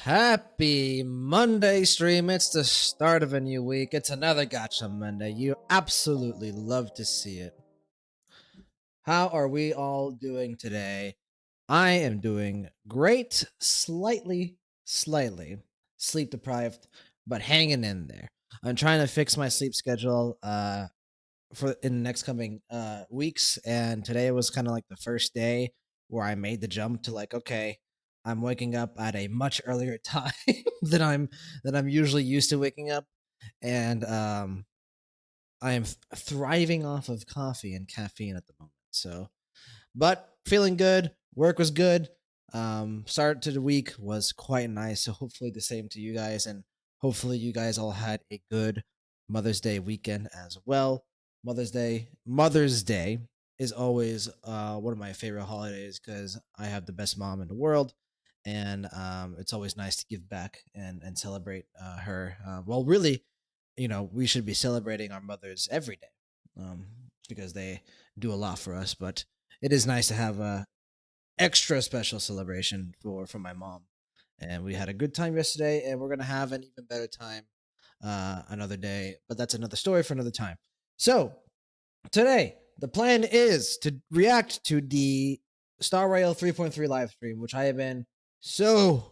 Happy Monday stream. It's the start of a new week. It's another Gotcha Monday. You absolutely love to see it. How are we all doing today? I am doing great, slightly sleep deprived, but hanging in there. I'm trying to fix my sleep schedule for in the next coming weeks, and today was kind of like the first day where I made the jump to like, okay, I'm waking up at a much earlier time than I'm usually used to waking up, and I am thriving off of coffee and caffeine at the moment. So, but feeling good. Work was good. Start to the week was quite nice. So hopefully the same to you guys, and hopefully you guys all had a good Mother's Day weekend as well. Mother's Day is always one of my favorite holidays because I have the best mom in the world, and it's always nice to give back and celebrate her. Well, really, we should be celebrating our mothers every day, because they do a lot for us. But it is nice to have a extra special celebration for my mom, and we had a good time yesterday, and we're gonna have an even better time another day. But that's another story for another time. So today, the plan is to react to the Star Rail 3.3 live stream, which I have been so,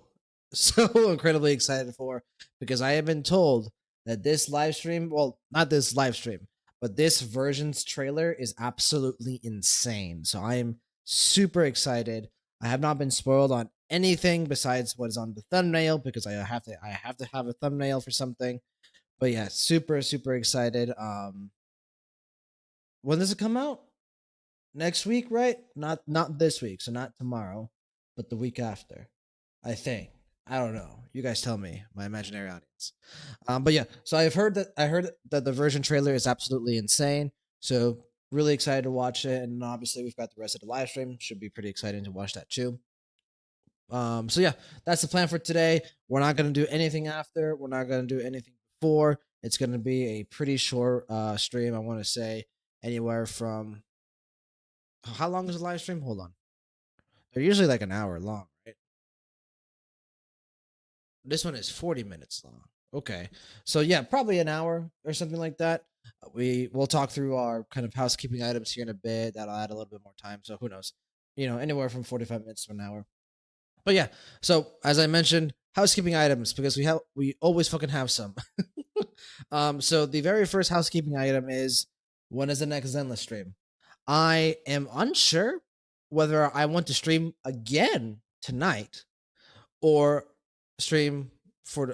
so incredibly excited for because I have been told that this live stream, well, not this live stream, but this version's trailer is absolutely insane. So I am super excited. I have not been spoiled on anything besides what is on the thumbnail because I have to have a thumbnail for something. But yeah, super excited. When does it come out? Next week, right? Not this week, so not tomorrow, but the week after. I think. I don't know. You guys tell me, my imaginary audience. But yeah, so I heard that the version trailer is absolutely insane. So really excited to watch it, and obviously we've got the rest of the live stream. Should be pretty exciting to watch that too. So yeah, that's the plan for today. We're not gonna do anything after. We're not gonna do anything before. It's gonna be a pretty short stream. I want to say anywhere from how long is the live stream? Hold on. They're usually like an hour long, right? This one is 40 minutes long. Okay. So yeah, probably an hour or something like that. We'll talk through our kind of housekeeping items here in a bit. That'll add a little bit more time. So who knows? Anywhere from 45 minutes to an hour. But yeah, so as I mentioned, housekeeping items because we always fucking have some. So the very first housekeeping item is when is the next Zenless stream? I am unsure whether I want to stream again tonight or stream for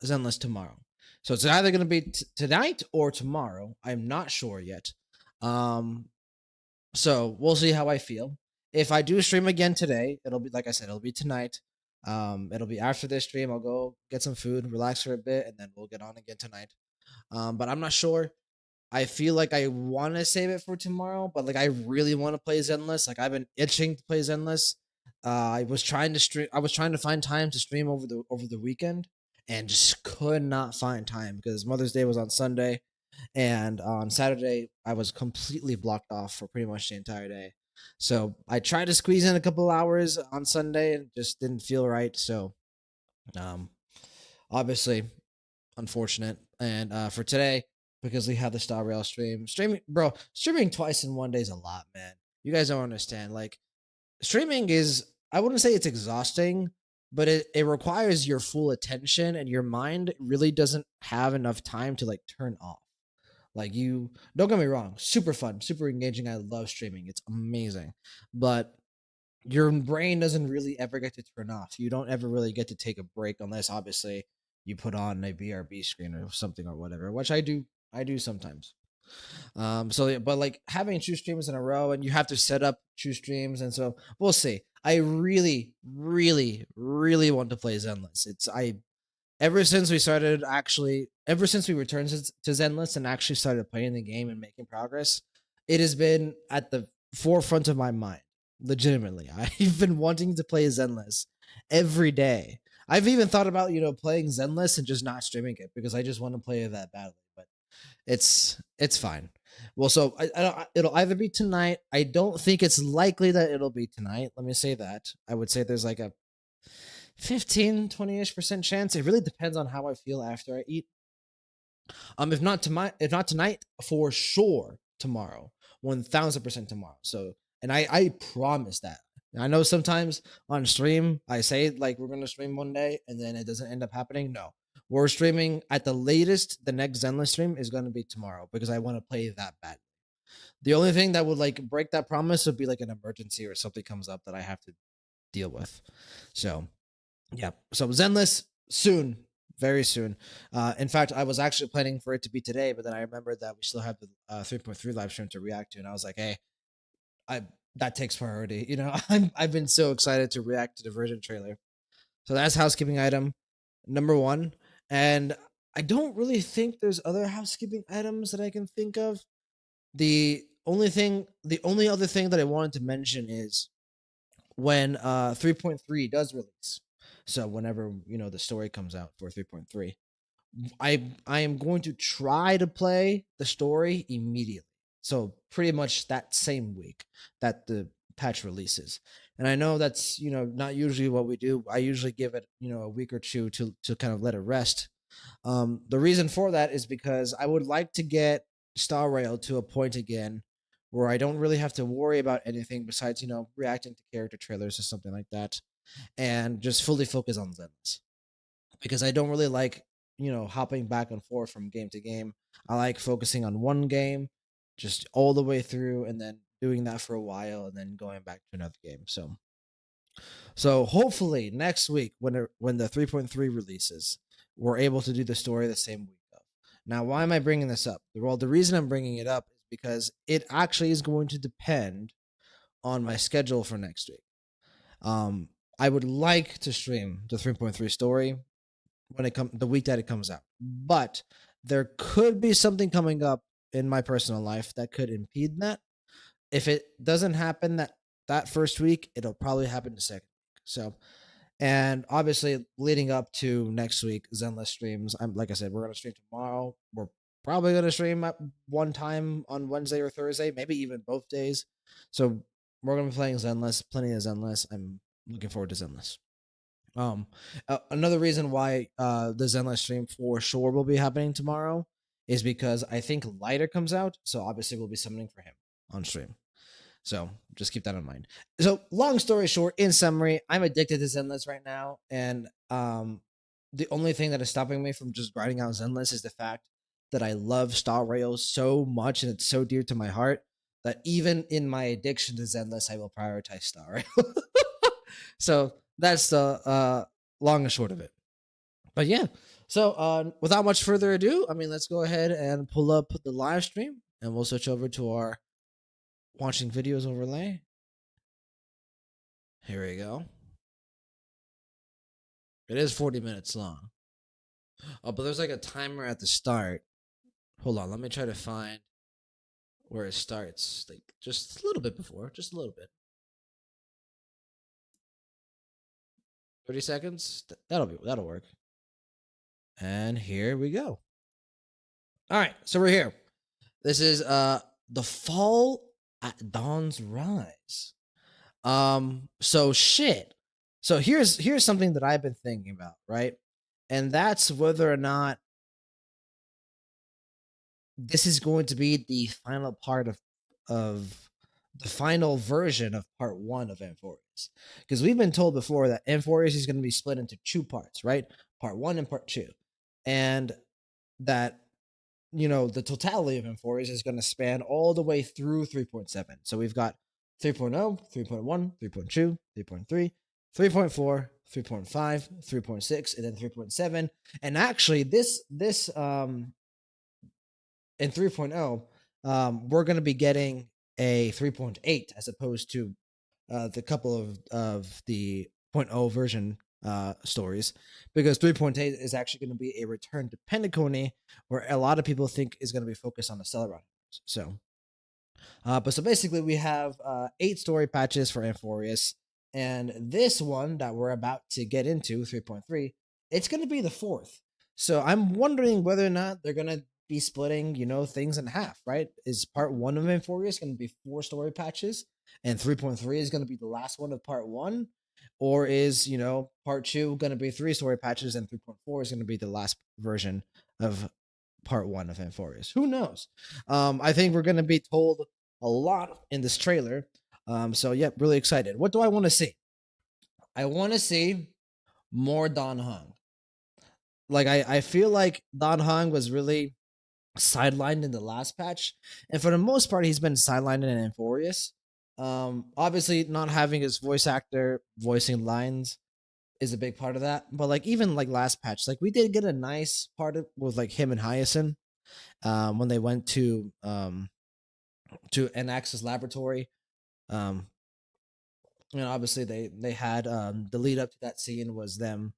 Zenless tomorrow. So it's either going to be tonight or tomorrow. I'm not sure yet. So we'll see how I feel. If I do stream again today, it'll be like I said, it'll be tonight. It'll be after this stream. I'll go get some food, relax for a bit, and then we'll get on again tonight. But I'm not sure. I feel like I want to save it for tomorrow, but like I really want to play Zenless. Like I've been itching to play Zenless. I was trying to stream. I was trying to find time to stream over the weekend, and just could not find time because Mother's Day was on Sunday, and on Saturday I was completely blocked off for pretty much the entire day. So I tried to squeeze in a couple hours on Sunday and just didn't feel right. So, um, obviously unfortunate. And for today, because we have the Star Rail streaming twice in one day is a lot, man. You guys don't understand. Like streaming is, I wouldn't say it's exhausting, but it requires your full attention, and your mind really doesn't have enough time to like turn off. Like, you don't get me wrong, super fun, super engaging. I love streaming. It's amazing. But your brain doesn't really ever get to turn off. You don't ever really get to take a break unless obviously you put on a BRB screen or something or whatever, which I do sometimes. So yeah, but like having two streams in a row and you have to set up two streams, and so we'll see. I really want to play Zenless. It's I ever since we returned to Zenless and actually started playing the game and making progress, it has been at the forefront of my mind. Legitimately, I've been wanting to play Zenless every day. I've even thought about playing Zenless and just not streaming it because I just want to play it that badly. But it's fine. Well, so it'll either be tonight. I don't think it's likely that it'll be tonight. Let me say that. I would say there's like a 15, 20-ish% chance. It really depends on how I feel after I eat. If not tonight, for sure tomorrow, 1000% tomorrow. So, and I promise that. I know sometimes on stream I say like we're gonna stream one day and then it doesn't end up happening. No, we're streaming at the latest. The next Zenless stream is gonna be tomorrow because I want to play that bad. The only thing that would like break that promise would be like an emergency or something comes up that I have to deal with. So yeah. So Zenless soon, very soon. In fact, I was actually planning for it to be today, but then I remembered that we still have the 3.3 live stream to react to, and I was like, hey, I that takes priority. You know, I've been so excited to react to the version trailer. So that's housekeeping item number one, and I don't really think there's other housekeeping items that I can think of. The only other thing that I wanted to mention is when 3.3 does release. So whenever the story comes out for 3.3, I am going to try to play the story immediately. So pretty much that same week that the patch releases. And I know that's not usually what we do. I usually give it a week or two to kind of let it rest. The reason for that is because I would like to get Star Rail to a point again where I don't really have to worry about anything besides reacting to character trailers or something like that, and just fully focus on Zenless because I don't really like hopping back and forth from game to game. I like focusing on one game just all the way through and then doing that for a while and then going back to another game. So hopefully next week when the 3.3 releases, we're able to do the story the same week of. Now, why am I bringing this up? Well, the reason I'm bringing it up is because it actually is going to depend on my schedule for next week. I would like to stream the 3.3 story when it comes the week that it comes out, but there could be something coming up in my personal life that could impede that. If it doesn't happen that first week, it'll probably happen the second week. So, and obviously leading up to next week, Zenless streams. I'm like I said, we're gonna stream tomorrow. We're probably gonna stream at one time on Wednesday or Thursday, maybe even both days. So we're gonna be playing Zenless, plenty of Zenless. I'm looking forward to Zenless. Um, Another reason why the Zenless stream for sure will be happening tomorrow is because I think Lighter comes out, so obviously we'll be summoning for him on stream. So just keep that in mind. So long story short, in summary, I'm addicted to Zenless right now, and the only thing that is stopping me from just grinding out Zenless is the fact that I love Star Rail so much and it's so dear to my heart that even in my addiction to Zenless, I will prioritize Star Rail. So that's the long and short of it. But yeah, so without much further ado, I mean, let's go ahead and pull up the live stream, and we'll switch over to our watching videos overlay. Here we go. It is 40 minutes long. Oh, but there's like a timer at the start. Hold on, let me try to find where it starts. Like just a little bit before, just a little bit. 30 seconds. That'll work. And here we go. All right, so we're here. This is the fall at dawn's rise. So shit. So here's something that I've been thinking about, right? And that's whether or not this is going to be the final part of the final version of part 1 of Amphorius. Because we've been told before that Amphorius is going to be split into 2 parts, right? Part 1 and part 2. And that the totality of Amphorius is going to span all the way through 3.7. So we've got 3.0, 3.1, 3.2, 3.3, 3.4, 3.5, 3.6, and then 3.7. And actually, this in 3.0, we're going to be getting a 3.8 as opposed to the couple of the 0.0 version stories, because 3.8 is actually going to be a return to Pentacony, where a lot of people think is going to be focused on the Celeron. So, but so basically, we have 8 story patches for Amphorius, and this one that we're about to get into, 3.3, it's going to be the 4th. So I'm wondering whether or not they're going to be splitting, things in half, right? Is part 1 of Amphorius going to be 4 story patches, and 3.3 is going to be the last one of part 1? or is part two going to be three story patches and 3.4 is going to be the last version of part one of Amphorius? Who knows? I think we're going to be told a lot in this trailer. So yeah, really excited. What do I want to see? I want to see more Don Hong. Like I feel like Don Hong was really sidelined in the last patch, and for the most part, he's been sidelined in Amphorius. Obviously, not having his voice actor voicing lines is a big part of that. But like even like last patch, like we did get a nice part with like him and Hyacinth when they went to Anax's laboratory. Um, obviously they had the lead up to that scene was them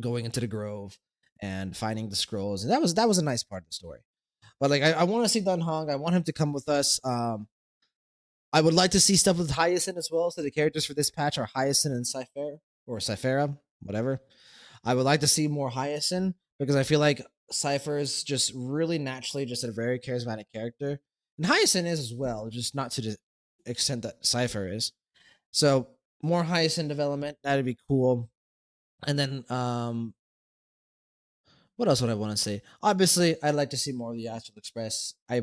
going into the grove and finding the scrolls, and that was a nice part of the story. But like I want to see Dun Hong. I want him to come with us. I would like to see stuff with Hyacinth as well. So the characters for this patch are Hyacinth and Cypher or Cyphera, whatever. I would like to see more Hyacinth because I feel like Cypher is just really naturally just a very charismatic character, and Hyacinth is as well, just not to the extent that Cypher is. So more Hyacinth development, that'd be cool. And then what else would I want to say? Obviously, I'd like to see more of the Astral Express. I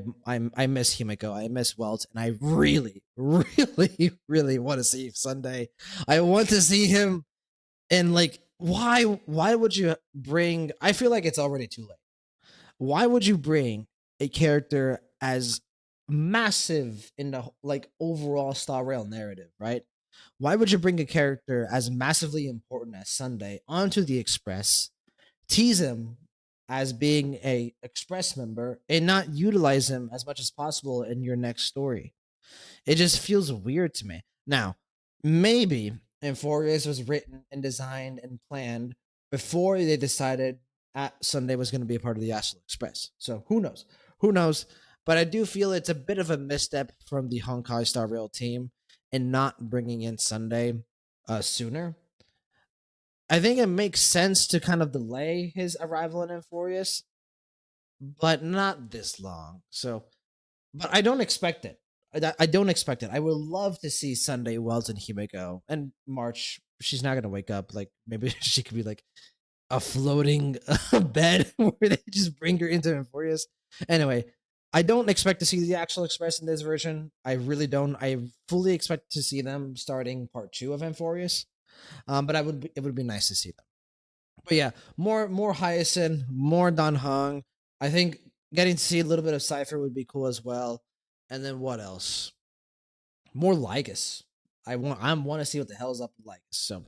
miss Himiko. I miss Welt, and I really, really want to see Sunday. I want to see him. And like, why would you bring? I feel like it's already too late. Why would you bring a character as massive in the like overall Star Rail narrative, right? Why would you bring a character as massively important as Sunday onto the Express, tease him as being a Express member, and not utilize him as much as possible in your next story? It just feels weird to me. Now, maybe Amphorius was written and designed and planned before they decided at Sunday was going to be a part of the Astral Express. So who knows? Who knows? But I do feel it's a bit of a misstep from the Honkai Star Rail team in not bringing in Sunday sooner. I think it makes sense to kind of delay his arrival in Amphorius, but not this long. So, but I don't expect it. I don't expect it. I would love to see Sunday, Wells, and Himiko. And March, she's not gonna wake up. Like maybe she could be like a floating bed where they just bring her into Amphorius. Anyway, I don't expect to see the actual Express in this version. I really don't. I fully expect to see them starting part two of Amphorius. But it would be nice to see them. But yeah, more Hyacinth, more Don Hong. I think getting to see a little bit of Cypher would be cool as well. And then what else? More Lygus. I want to see what the hell's up with Lygus. So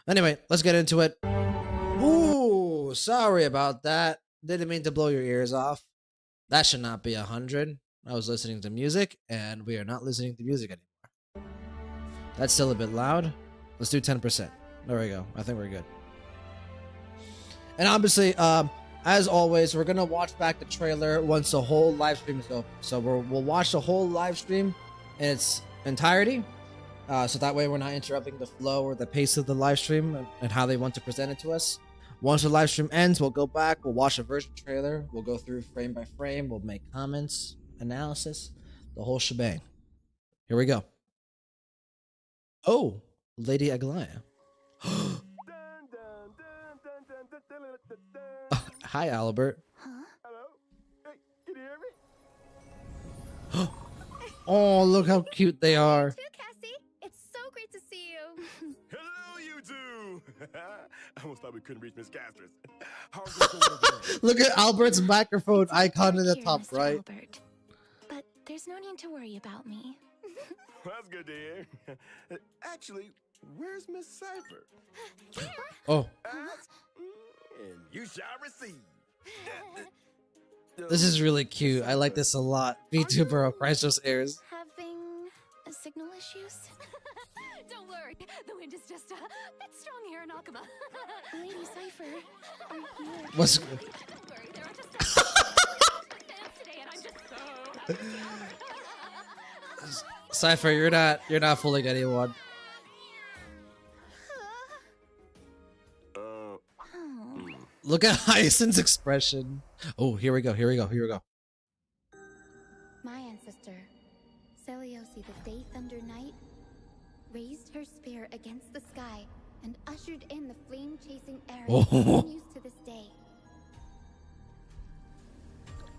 anyway, let's get into it. Ooh, sorry about that. Didn't mean to blow your ears off. That should not be 100. I was listening to music, and we are not listening to music anymore. That's still a bit loud. Let's do 10%. There we go. I think we're good. And obviously, as always, we're gonna watch back the trailer once the whole live stream is over. So we'll watch the whole live stream in its entirety. So that way we're not interrupting the flow or the pace of the live stream and how they want to present it to us. Once the live stream ends, we'll go back, we'll watch a version trailer, we'll go through frame by frame, we'll make comments, analysis, the whole shebang. Here we go. Oh, Lady Aglaya. Hi, Albert. Huh? Hello? Hey, can you hear me? Oh, look how cute they are. Too, Cassie. It's so great to see you. Hello, you two. I almost thought we couldn't reach Miss Castris. How's it going over there? Look at Albert's microphone icon in the Here, top Mr. right. Albert. But there's no need to worry about me. That's good to hear. Actually, where's Miss Cypher? Here. Oh, And you shall receive. this is really cute. I like this a lot. VTuber of Christos airs. Having signal issues? Don't worry, the wind is just a bit strong here in Akaba. Lady Cypher, are you... What's Don't worry, there are just fans today, and I'm just so happy to see Albert. Cypher? You're not fooling anyone. Oh. Look at Hyacinth's expression. Oh, here we go. My ancestor, Seliosi the Day Thunder Knight, raised her spear against the sky and ushered in the flame-chasing era Oh. that continues to this day.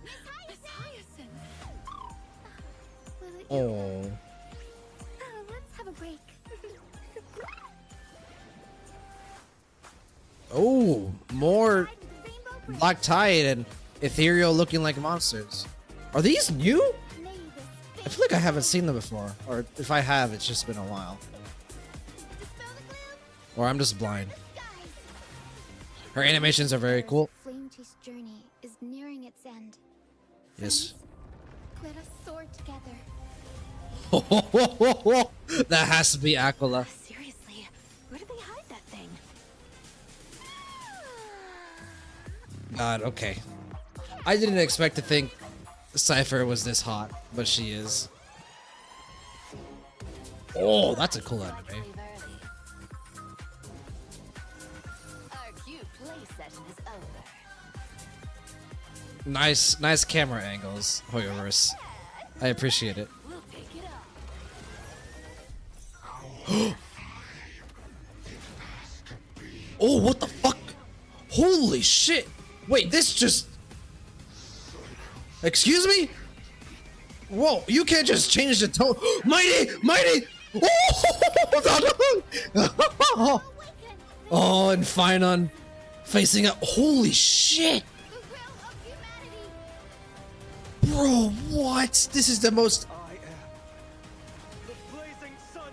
Miss Hyacinth! Will it Oh. let's have a break. Oh, more Ride with the Rainbow Bridge. Black Tide and Ethereal looking like monsters. Are these new? May I this feel like I haven't seen them before. Or if I have, it's just been a while. dispel the gloom. Or I'm just blind. Skies. Her animations are very cool. Flame Chase journey is nearing its end. Yes. Let us soar together. That has to be Aquila. Seriously, where did they hide that thing? God, okay. I didn't expect to think Cypher was this hot, but she is. Oh, that's a cool anime. Leave early. Our cute play session is over. Nice camera angles, Hoyoverse. I appreciate it. We'll take it up. Oh, what the fuck? Holy shit! Wait, this just... Excuse me? Whoa, you can't just change the tone. Mighty! Mighty! Oh, oh, and Finon facing up. Holy shit! The will of humanity. Bro, what? This is the most... I am the blazing sun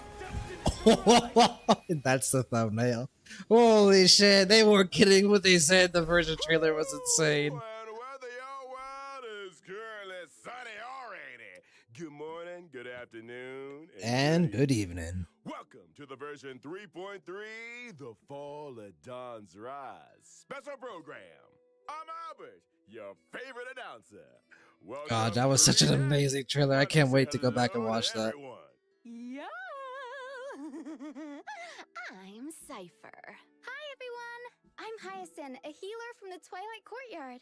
destined. That's the thumbnail. Holy shit, they weren't kidding what they said. The version trailer was insane. And weather your world is currently sunny already. Good morning, good afternoon, And good evening. Welcome to the version 3.3, The Fall of Dawn's Rise special program. I'm Albert, your favorite announcer. Welcome God, that was such an to amazing trailer. I can't wait to go back and Hello watch that. everyone. Yeah! I'm Cypher. Hi everyone. I'm Hyacinth, a healer from the Twilight Courtyard.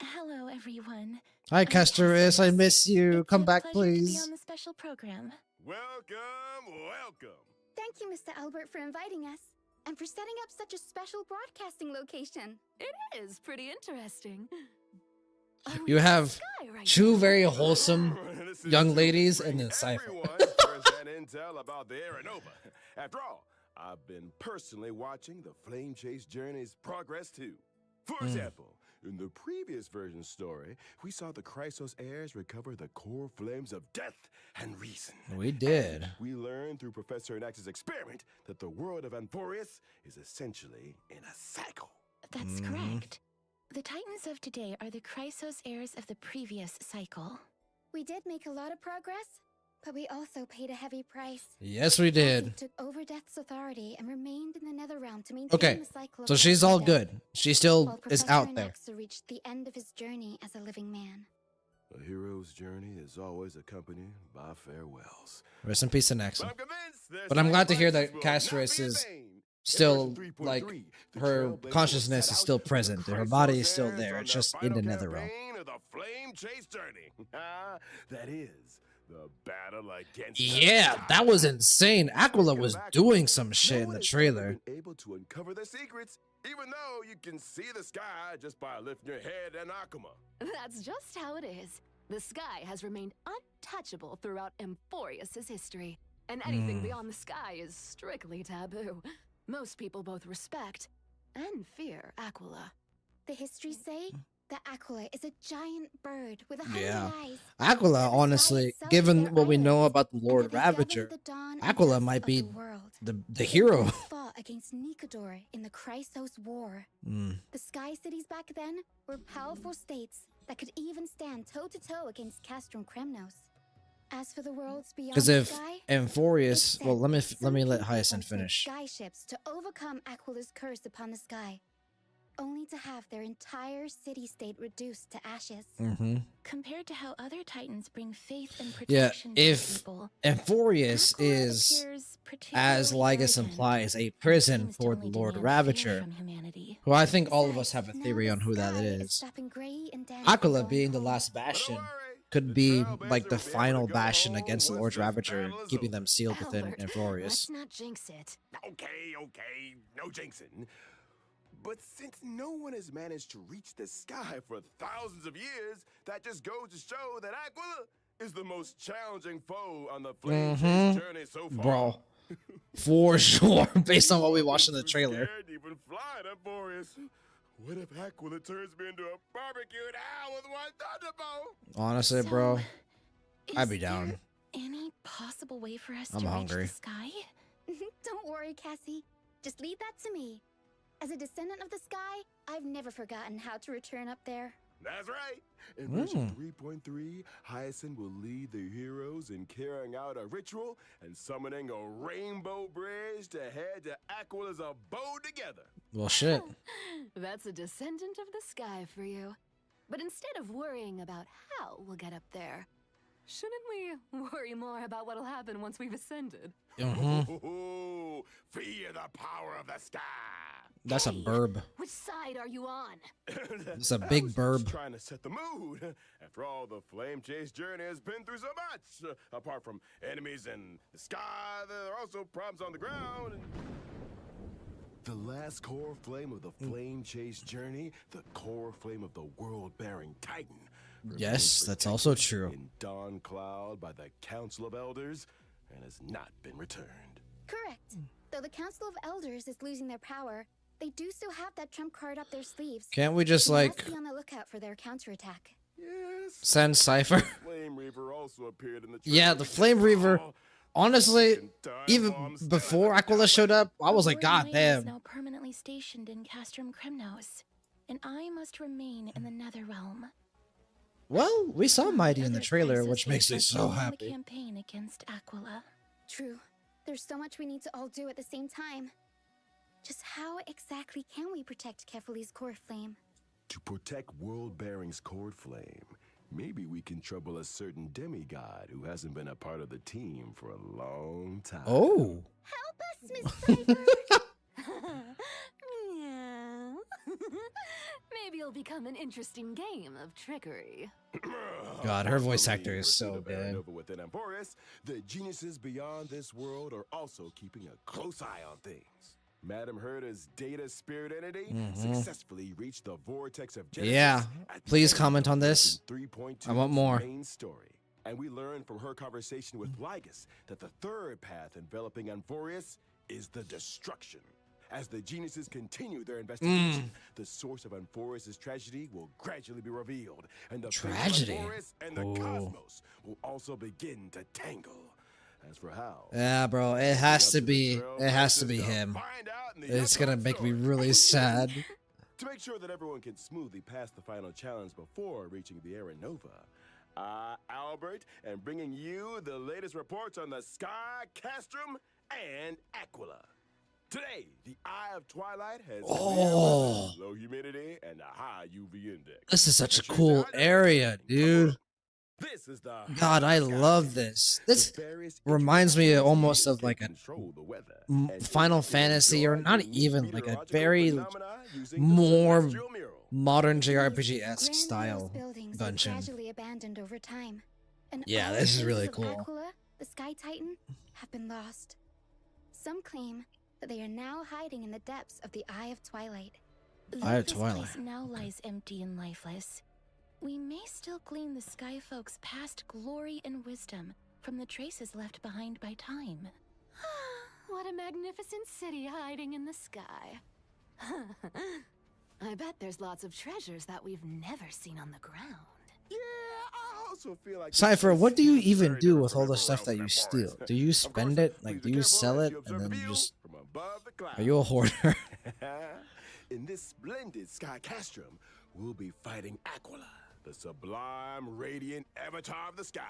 Hello, everyone. Hi, Castoris. I miss you. It's Come a back, pleasure to be please. on the special program. Welcome. Thank you, Mr. Albert, for inviting us and for setting up such a special broadcasting location. It is pretty interesting. Are we You in the have sky right two now? very wholesome This is young to ladies bring and then Cypher. everyone first-hand intel about the Aranova. After all, I've been personally watching the Flame Chase Journey's progress too. For example, in the previous version story, we saw the Chrysos heirs recover the core flames of death and reason. We did. And we learned through Professor Anax's experiment that the world of Amphorius is essentially in a cycle. That's correct. The Titans of today are the Chrysos heirs of the previous cycle. We did make a lot of progress, but we also paid a heavy price. Yes, we As did. we took over Death's authority and remained in the Netherrealm to maintain Okay, the cycle of so life she's and all death, good. She still while is Professor out there. Anaxa reached the end of his journey as a living man. A hero's journey is always accompanied by farewells. Rest in peace, Anaxa. I'm convinced this But I'm glad to hear that sacrifice will not Castoris be in is vain. still, In version 3.3, like, the her Trailblazers consciousness set is out still with the present. Her Chrysos body is still heirs there. on It's their just in the final Netherrealm. campaign of the Flame Chase Journey. That is the battle against. Yeah, the that was Tide. insane. Aquila was doing some shit No in one the has trailer. ever been able to uncover their secrets, even though you can see the sky just by lifting your head and Akuma. That's just how it is. The sky has remained untouchable throughout Amphorius' history, and anything beyond the sky is strictly taboo. Most people both respect and fear Aquila. The histories say that Aquila is a giant bird with 100 Yeah. eyes. Aquila, The sky honestly, itself given their what we know islands, about the and Lord that they govern Ravager, the dawn and Aquila dusk might of be the world. the hero. They fought against Nikodor in the Chrysos War. Mm. The Sky Cities back then were powerful states that could even stand toe-to-toe against Castrum Kremnos. As for the worlds beyond Because the if sky, Amphorius, it's well, said let me some let people Hyacinth once made finish. Sky ships to overcome Aquila's curse upon the sky, only to have their entire city-state reduced to ashes. Mm-hmm. Compared to how other Titans bring faith and Yeah, protection to if people, Amphorius Aquila is, appears as particularly Lygus arrogant implies, a and prison seems to for only the Lord demand Ravager, fear from humanity. who I think all of us Besides, have a now theory the on who that sky is. stopping Gray and Dan Aquila from being the going last But don't bastion worry, could The be trailblazer like the will be able to final go bastion home against the once Lord this Ravager, battle is keeping them over. sealed within Albert, Amphorius. let's not jinx it. Okay, no jinxing. But since no one has managed to reach the sky for thousands of years, that just goes to show that Aquila is the most challenging foe on the Flame Chase journey so far. Bro, for sure, based on what we watched in the I'm too trailer. scared to even fly to Boreas. What if Aquila turns me into a barbecued owl with one thunderbolt? Honestly, So, bro, I'd is be down. there any possible way for us I'm to hungry. reach the sky? Don't worry, Cassie. Just leave that to me. As a descendant of the sky, I've never forgotten how to return up there. That's right. In version 3.3, Hyacinth will lead the heroes in carrying out a ritual and summoning a rainbow bridge to head to Aquila's abode together. Well, shit. That's a descendant of the sky for you. But instead of worrying about how we'll get up there, shouldn't we worry more about what'll happen once we've ascended? Ooh, fear the power of the sky. That's a burb. Which side are you on? It's a big I was burb. just trying to set the mood. After all, the Flame Chase journey has been through so much. Apart from enemies in the sky, there are also problems on the ground. The last core flame of the Flame Chase journey, the core flame of the world-bearing Titan. Yes, remains that's also protected true. In Dawn Cloud by the Council of Elders and has not been returned. Correct. Though the Council of Elders is losing their power, they do still have that trump card up their sleeves. Can't we just We like must be on the lookout for their counterattack. Yes. send Cypher? Flame Reaver also appeared in the Yeah, trailer. the Flame Reaver. Honestly, Time even bombs before down. Aquila showed up, I was like, Lord God Mighty is damn. now permanently stationed in Castrum Kremnos, and I must remain in the Netherrealm. Well, we saw Mighty in the Other trailer, crisis which makes me must so be on the happy. campaign against Aquila. True. There's so much we need to all do at the same time. Just how exactly can we protect Kefali's core flame? To protect World Bearing's cord flame, maybe we can trouble a certain demigod who hasn't been a part of the team for a long time. Oh. Help us, Miss Cypher! Yeah. Maybe it'll become an interesting game of trickery. God, her voice Fortunately, actor is pursuit so of good. Aranova within Amphorius, the geniuses beyond this world are also keeping a close eye on things. Madam Herta's data spirit entity successfully reached the vortex of Genesis. Yeah, at the please end comment of on this. version 3.2's I want more. Main story. And we learned from her conversation with Lygus that the third path enveloping Amphorius is the destruction. As the geniuses continue their investigation, the source of Amphorius' tragedy will gradually be revealed, and the fate of Tragedy? Amphorius and the Ooh. cosmos will also begin to tangle. As for how, Yeah, bro, it has to be. It has to be him. find out in the It's gonna upcoming make me story. really sad. To make sure that everyone can smoothly pass the final challenge before reaching the Aranova, Albert, and bringing you the latest reports on the Sky, Castrum, and Aquila. Today, the Eye of Twilight has Oh. low humidity and a high UV index. This is such a Ensures cool that area, dude. This is the God, I Sky love Cast. this. The This various reminds me intricate almost processes of like can a control the weather, and Final you can Fantasy, or enjoy not unique even like a meteorological very phenomena using the more celestial mural. modern These JRPG-esque grandiose style buildings are dungeon. gradually abandoned over time. And Yeah, all this is traces really of cool. Aquila, the Sky Titan, have been lost. Some claim that they are now hiding in the depths of the Eye of Twilight. Though Eye of this Twilight. place now lies empty and lifeless, we may still glean the Sky Folk's past glory and wisdom from the traces left behind by time. What a magnificent city hiding in the sky. I bet there's lots of treasures that we've never seen on the ground. Yeah, I also feel like Cypher, this what do you is even very do different with from all the everywhere stuff else that in you the steal? forest. Do you Of spend course, it? Like, please do be you careful sell as it you and observe then the you view just? from above the Are you a clouds. hoarder? In this splendid Sky Castrum, we'll be fighting Aquila, the sublime, radiant avatar of the sky.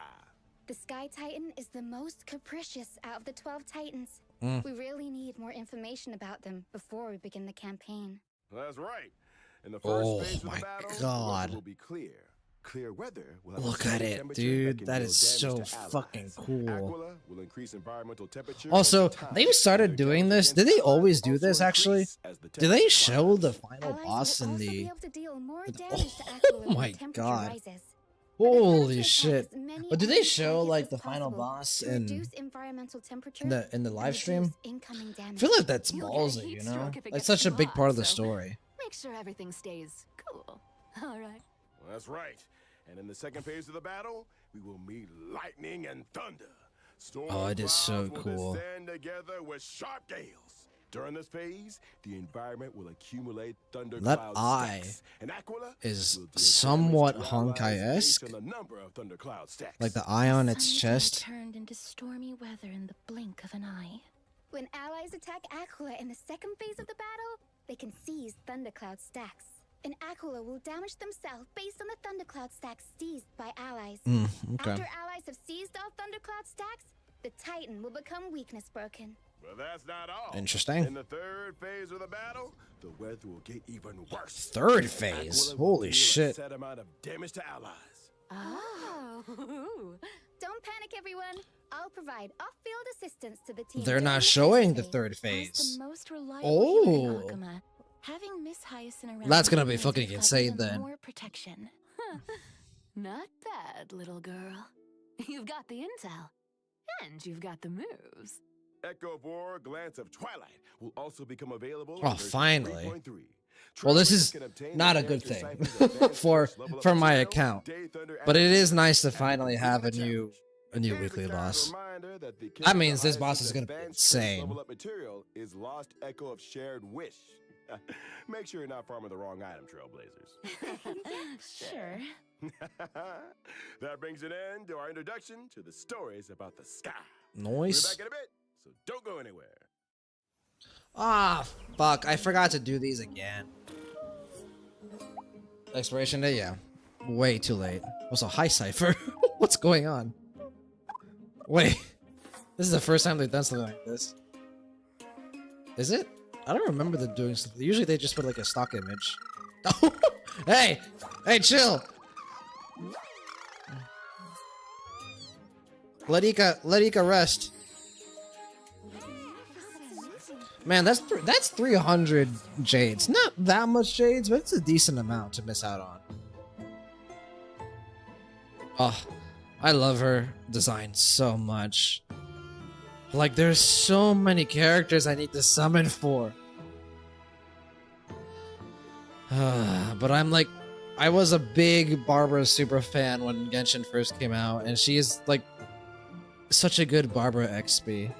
The Sky Titan is the most capricious out of the 12 Titans. Mm. We really need more information about them before we begin the campaign. That's right. In the first Oh phase of my the battle, the God. weather will be clear. Clear weather will have a Look certain at it, temperature dude. can That deal is damage so to allies. fucking cool. Aquila will increase environmental temperature Also, over time, they've started and their doing damage this. Did against they always allies do also this, actually? increase as the Do they temperature show the climbs. final Allies boss will in also be the? able to deal more the- damage to Oh Aquila my when the temperature God. rises. Holy shit! As many But do they enemy show targets like as the final possible boss to reduce environmental temperature in the and live stream? reduce incoming I damage. feel like that's You'll get a ballsy, heat you know? stroke if it That's gets such a too big hot, part of the so story. make sure everything stays cool. All right. Well, that's right. And in the second phase of the battle, we will meet lightning and thunder. Storm Oh, it is so clouds will cool. descend together with sharp gales. During this phase, the environment will accumulate thunder That cloud eye stacks, and Aquila is will deal somewhat damage to allies Honkai-esque. based on the number of thunder cloud stacks. Like the eye on its Sun's chest. turned into stormy weather in the blink of an eye. When allies attack Aquila in the second phase of the battle, they can seize thundercloud stacks. And Aquila will damage themselves based on the thundercloud stacks seized by allies. Okay. After allies have seized all thundercloud stacks, the Titan will become weakness broken. But that's not all. Interesting. In the third phase of the battle, the weather will get even worse. Third phase? Aquila will Holy deal shit. A set amount of damage to allies. Oh. Don't panic, everyone. I'll provide off-field assistance to the team. They're during not the showing third the phase. third As phase. the most reliable healer in Oh. Akuma, having Miss Hyacinth around That's gonna means be we've fucking got insane even then. More protection. Not bad, little girl. You've got the intel. And you've got the moves. Echo Bore Glance of Twilight will also become available. Oh, in version finally. 3.3. Well, this is Travelers can obtain not a the good character thing ciphers advanced for first level up my material, account. Day Thunder But it is animations, nice to and finally have a completing new challenge. weekly Here's a kind boss. reminder that the That means this character boss is Hyacinth's gonna be advanced first insane. level up material is Lost Echo of Shared Wish. Make sure you're not farming the wrong item, Trailblazers. Sure. That brings an end to our introduction to the stories about the sky. Noise. We'll be back in a bit, so don't go anywhere. Ah, fuck. I forgot to do these again. Expiration day, yeah. Way too late. Also, hi, Cypher. What's going on? Wait. This is the first time they've done something like this. Is it? I don't remember them doing something. Usually they just put like a stock image. Oh, hey! Hey, chill! Let Ika rest. Man, that's 300 jades. Not that much jades, but it's a decent amount to miss out on. Oh, I love her design so much. Like, there's so many characters I need to summon for. But I'm like, I was a big Barbara super fan when Genshin first came out, and she is like such a good Barbara XP.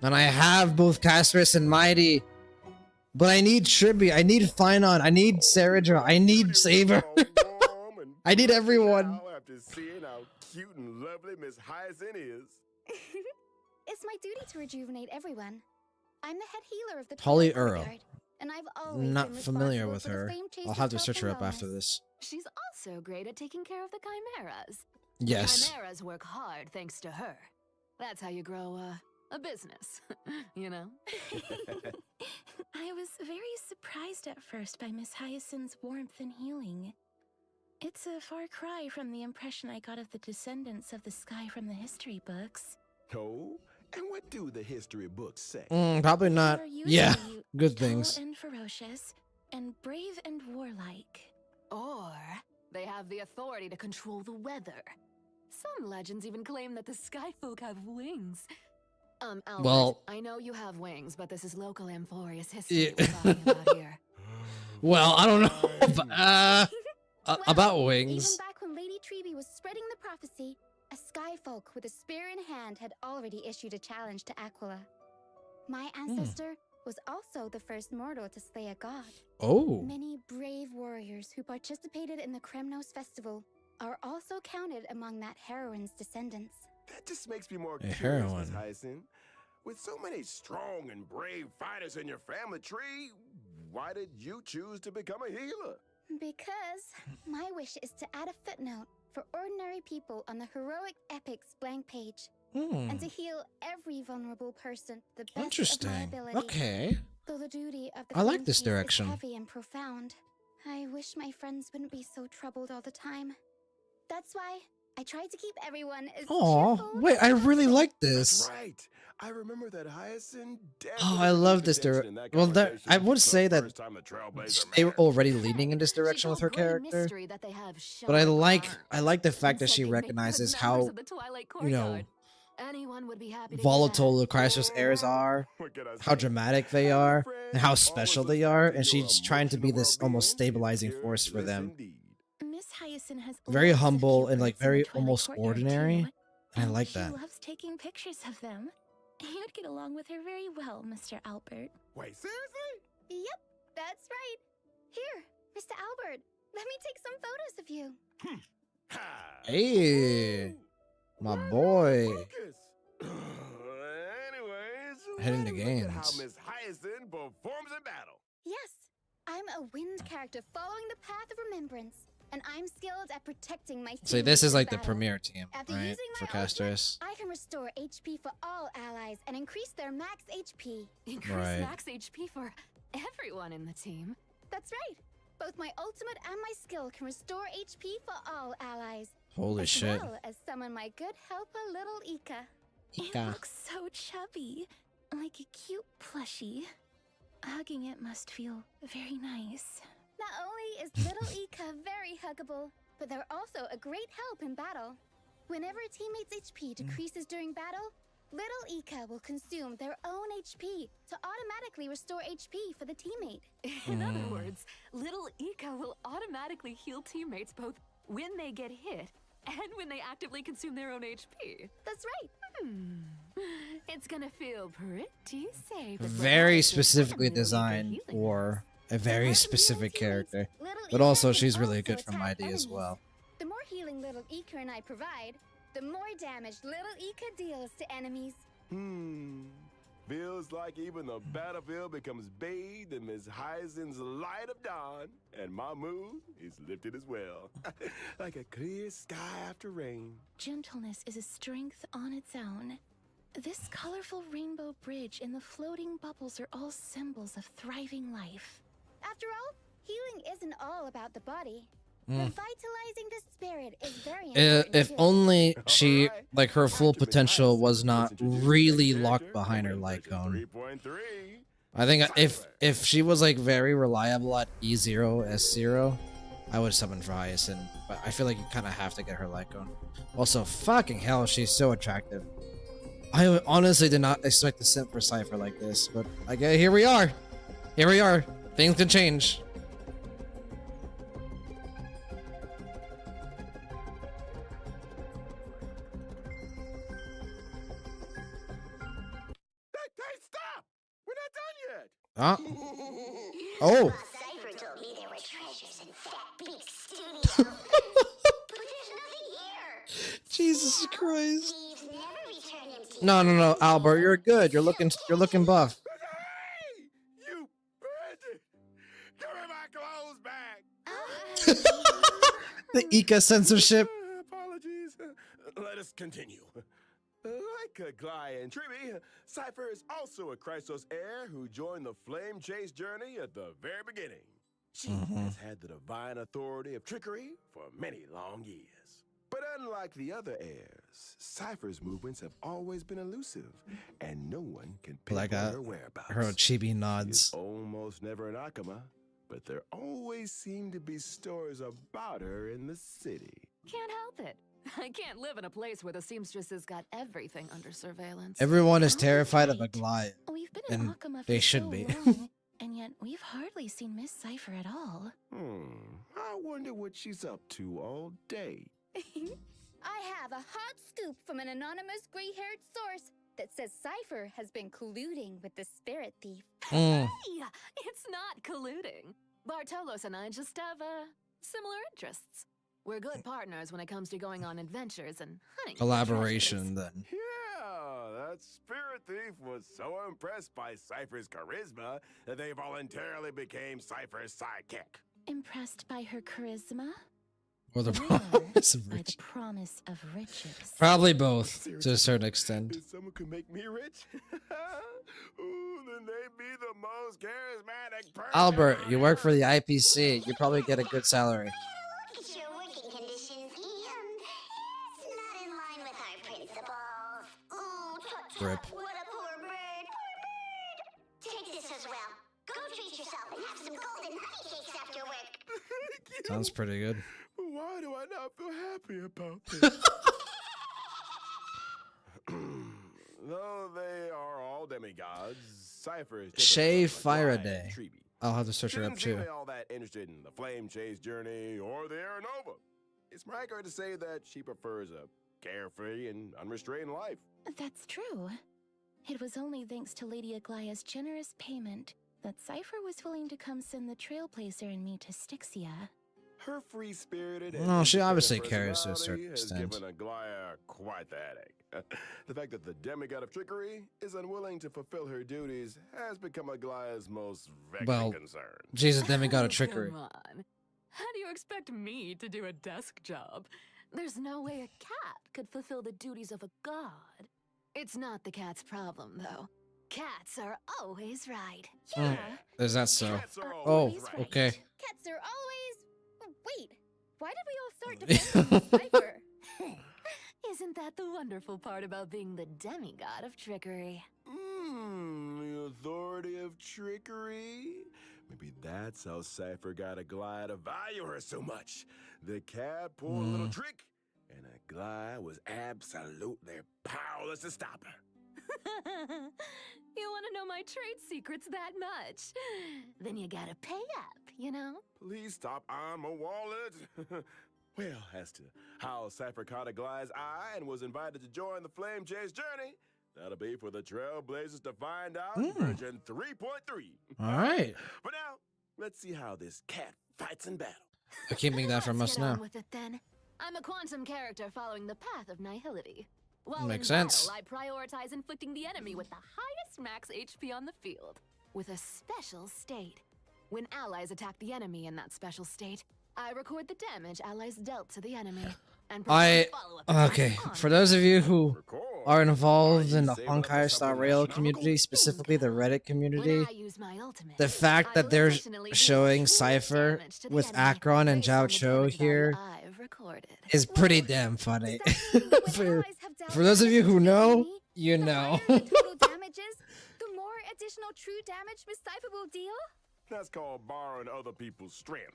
And I have both Castris and Mighty, but I need Tribi, I need Finon, I need Saradra, I need Saber. I need everyone. After seeing how cute and lovely Miss Hyacinth is. It's my duty to rejuvenate everyone. I'm the head healer of the Holly Twilight Earl. Courtyard, and I've always Not been familiar responsible with for the her. Flame Chaser's I'll have to health search her and up after wellness. this. She's also great at taking care of the chimeras. Yes. Chimeras work hard thanks to her. That's how you grow a business, you know? I was very surprised at first by Miss Hyacinth's warmth and healing. It's a far cry from the impression I got of the descendants of the sky from the history books. Oh, and what do the history books say? Probably They not. are Yeah, usually good tall things. and ferocious, and brave and warlike. Or they have the authority to control the weather. Some legends even claim that the sky folk have wings. Albert, Well- I know you have wings, but this is local Amphorius history Yeah. we're talking about here. Well, I don't know. But, Well, about Even wings. back when Lady Treeby was spreading the prophecy, a skyfolk with a spear in hand had already issued a challenge to Aquila. My ancestor was also the first mortal to slay a god. Oh. Many brave warriors who participated in the Kremnos festival are also counted among that heroine's descendants. That just makes me more A curious, heroine. Miss Hyacinth. With so many strong and brave fighters in your family tree, why did you choose to become a healer? Because my wish is to add a footnote for ordinary people on the heroic epics blank page, and to heal every vulnerable person to the best of my Interesting. ability. Okay. Though the duty of the I like Flame this Chase direction. is heavy and profound, I wish my friends wouldn't be so troubled all the time. That's why I try to keep everyone as Aw, cheerful wait, as I really possible. like That's this. right. I remember that Hyacinth Oh, I love this well, I would say that they were already leaning in this She direction with told her great character, mystery that they have but I sharp like the eyes fact and that said she they'd make good recognizes members how, of the Twilight you know, Courtyard. Anyone would be happy to hear volatile the that. Crisis heirs are, What can I how say? dramatic they Having a are, friend and how who special always they looks are, out to and your she's trying to be emotional this almost well-being is stabilizing pure force for bliss them. indeed. Miss Hyacinth has Very lots of humble cute and like birds in the very Twilight almost Courtyard, ordinary, too, and I like she that. loves taking pictures of them. You'd get along with her very well, Mr. Albert. Wait, seriously? Yep, that's right. Here, Mr. Albert, let me take some photos of you. Ha! Hey, Ooh, my right on, boy, focus. Anyways, hitting the look at how games. Miss Hyacinth performs in battle. Yes, I'm a wind character following the path of remembrance, and I'm skilled at protecting my So teammates this is in like the battle. premier team, After right, using for my ultimate, casters. I can restore HP for all allies and increase their max HP. Increase Right. max HP for everyone in the team. That's right. Both my ultimate and my skill can restore HP for all allies, Holy as shit. well as summon my good helper, little Ika. It Ika. looks so chubby, like a cute plushie. Hugging it must feel very nice. Not only is little Ika very huggable, but they're also a great help in battle. Whenever a teammate's HP decreases during battle, little Ika will consume their own HP to automatically restore HP for the teammate. In other words, little Ika will automatically heal teammates both when they get hit and when they actively consume their own HP. That's right. It's gonna feel pretty safe. if Very Ika specifically and little Ika designed healing for a very Apart from specific healing teammates, character, little but Ika also can she's really also good from attack ID as enemies. well. The more healing little Ika and I provide, the more damage little Ika deals to enemies. Feels like even the battlefield becomes bathed in Miss Hyacinth's light of dawn, and my mood is lifted as well. Like a clear sky after rain. Gentleness is a strength on its own. This colorful rainbow bridge and the floating bubbles are all symbols of thriving life. After all, healing isn't all about the body. Revitalizing the spirit is very important. If too. only she, Alright. like her full After Miss potential Hyacinth was not introduced really the locked character, behind her coming light in cone. version 3.3. I think Cypher. if she was like very reliable at E0 S0, I would summon for Hyacinth. But I feel like you kind of have to get her light cone. Also, fucking hell, she's so attractive. I honestly did not expect to simp for Cypher like this, but I get here we are. Here we are. Things can change. Hey, stop! We're not done yet! Huh? Oh. Cypher told me there were treasures in that big studio. But there's nothing here. Jesus Christ. We've never returned empty. No, Albert, you're good. You're looking buff. Hey! You bandit! Give me my clothes back! The Ika censorship. Apologies. Let us continue. Like Gly and Triby, Cypher is also a Chrysos heir who joined the Flame Chase journey at the very beginning. She has had the divine authority of trickery for many long years. But unlike the other heirs, Cypher's movements have always been elusive, and no one can Like pinpoint her whereabouts. her chibi She's nods. almost never an Akama, but there always seem to be stories about her in the city. Can't help it. I can't live in a place where the seamstresses got everything under surveillance. Everyone is Albert's terrified of a right. Goliath. We've been in And Akama for they should so be. long, and yet we've hardly seen Miss Cypher at all. I wonder what she's up to all day. I have a hot scoop from an anonymous gray-haired source that says Cypher has been colluding with the spirit thief. Mm. Hey, it's not colluding. Bartolos and I just have similar interests. We're good partners when it comes to going on adventures and hunting. for Collaboration treasures. then. Yeah, that spirit thief was so impressed by Cypher's charisma that they voluntarily became Cypher's sidekick. Impressed by her charisma? Or the Or promise of by the riches. promise of riches? Probably both, to Seriously? a certain extent. If someone could make me rich, ooh, then they'd be the most charismatic person. Albert, on you work for earth. the IPC. You probably get a good salary. Look at your working conditions. It's not in line with our principles. Oh, tut, tut, Rip. what a poor Sounds pretty good. Why do I not feel happy about this? Though they are all demigods, Cypher is Shay different from Aglaia and Faraday. Treeby. I'll have to search She her up doesn't seem too. to be all that interested in the Flame Chase journey or the Aranova. It's more accurate to say that she prefers a carefree and unrestrained life. That's true. It was only thanks to Lady Aglaia's generous payment that Cypher was willing to come send the Trailblazer and me to Styxia. Her free-spirited No, she independent obviously cares to a personality certain has extent. given Aglaia quite the headache. The fact that the demigod of trickery is unwilling to fulfill her duties has become Aglaia's most vexing Well, concern. she's a demigod of Oh, trickery. Come on. How do you expect me to do a desk job? There's no way a cat could fulfill the duties of a god. It's not the cat's problem, though. Cats are always right. Yeah. Is that so? Cats are Oh, always right. okay. Cats are always. Wait, why did we all start defending Cypher? Isn't that the wonderful part about being the demigod of trickery? The authority of trickery? Maybe that's how Cypher got Aglaia to value her so much. The cat pulled a little trick, and Aglaia was absolutely powerless to stop her. You want to know my trade secrets that much? Then you gotta pay up, you know? Please stop on my wallet. Well, as to how Cypher caught Aglaia's eye and was invited to join the Flame Chase journey, that'll be for the Trailblazers to find out in version 3.3. All right. But now, let's see how this cat fights in battle. They're keeping that from Let's us get on now. with it then. I'm a quantum character following the path of nihility. While Makes in sense. battle, I prioritize inflicting the enemy with the highest max HP on the field, with a special state. When allies attack the enemy in that special state, I record the damage allies dealt to the enemy. And perform follow-up attacks Okay, on for those of you who Record. are involved Are in you the saving up for Honkai Star something Rail astronomical? community, specifically the Reddit community, When I use my ultimate, the fact I that will they're additionally deal showing true Cypher damage to the with enemy Akron and based Zhao on the Cho damage value here I've recorded. is pretty Whoa. damn funny. Does that mean that when for, allies have dealt for those of you damage who to the know, enemy, you the know. higher the total damage is, the more additional true damage Miss Cypher will deal? That's called borrowing other people's strength.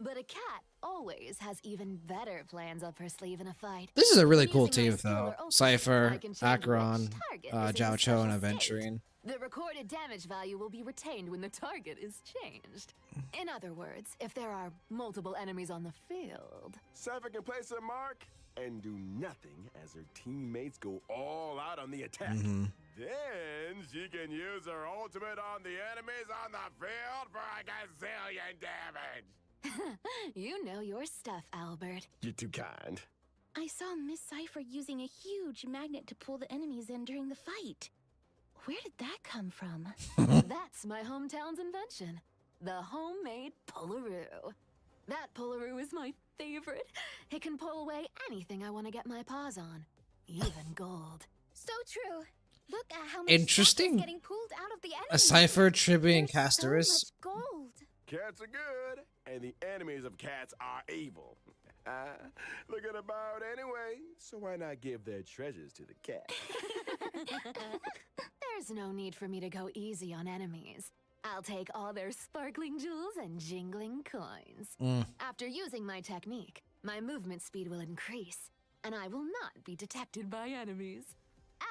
But a cat always has even better plans up her sleeve in a fight. This is a really When cool using my team, skill though. or ultimate, I Cypher, can change which Akron, target is in a Zhao Cho, and special state. Aventurine. The recorded damage value will be retained when the target is changed. In other words, if there are multiple enemies on the field. Cypher can place her mark and do nothing as her teammates go all out on the attack. Then she can use her ultimate on the enemies on the field for a gazillion damage. You know your stuff, Albert. You're too kind. I saw Miss Cypher using a huge magnet to pull the enemies in during the fight. Where did that come from? That's my hometown's invention. The homemade Pullaroo. That Pullaroo is my favorite. It can pull away anything I want to get my paws on. Even gold. So true. Look at how much Interesting. stuff is getting pulled out of the enemy. A Cypher, Tribby, and There's so Casterus. much gold. Cats are good, and the enemies of cats are evil. Looking about anyway, so why not give their treasures to the cat? There's no need for me to go easy on enemies. I'll take all their sparkling jewels and jingling coins. After using my technique, my movement speed will increase, and I will not be detected by enemies.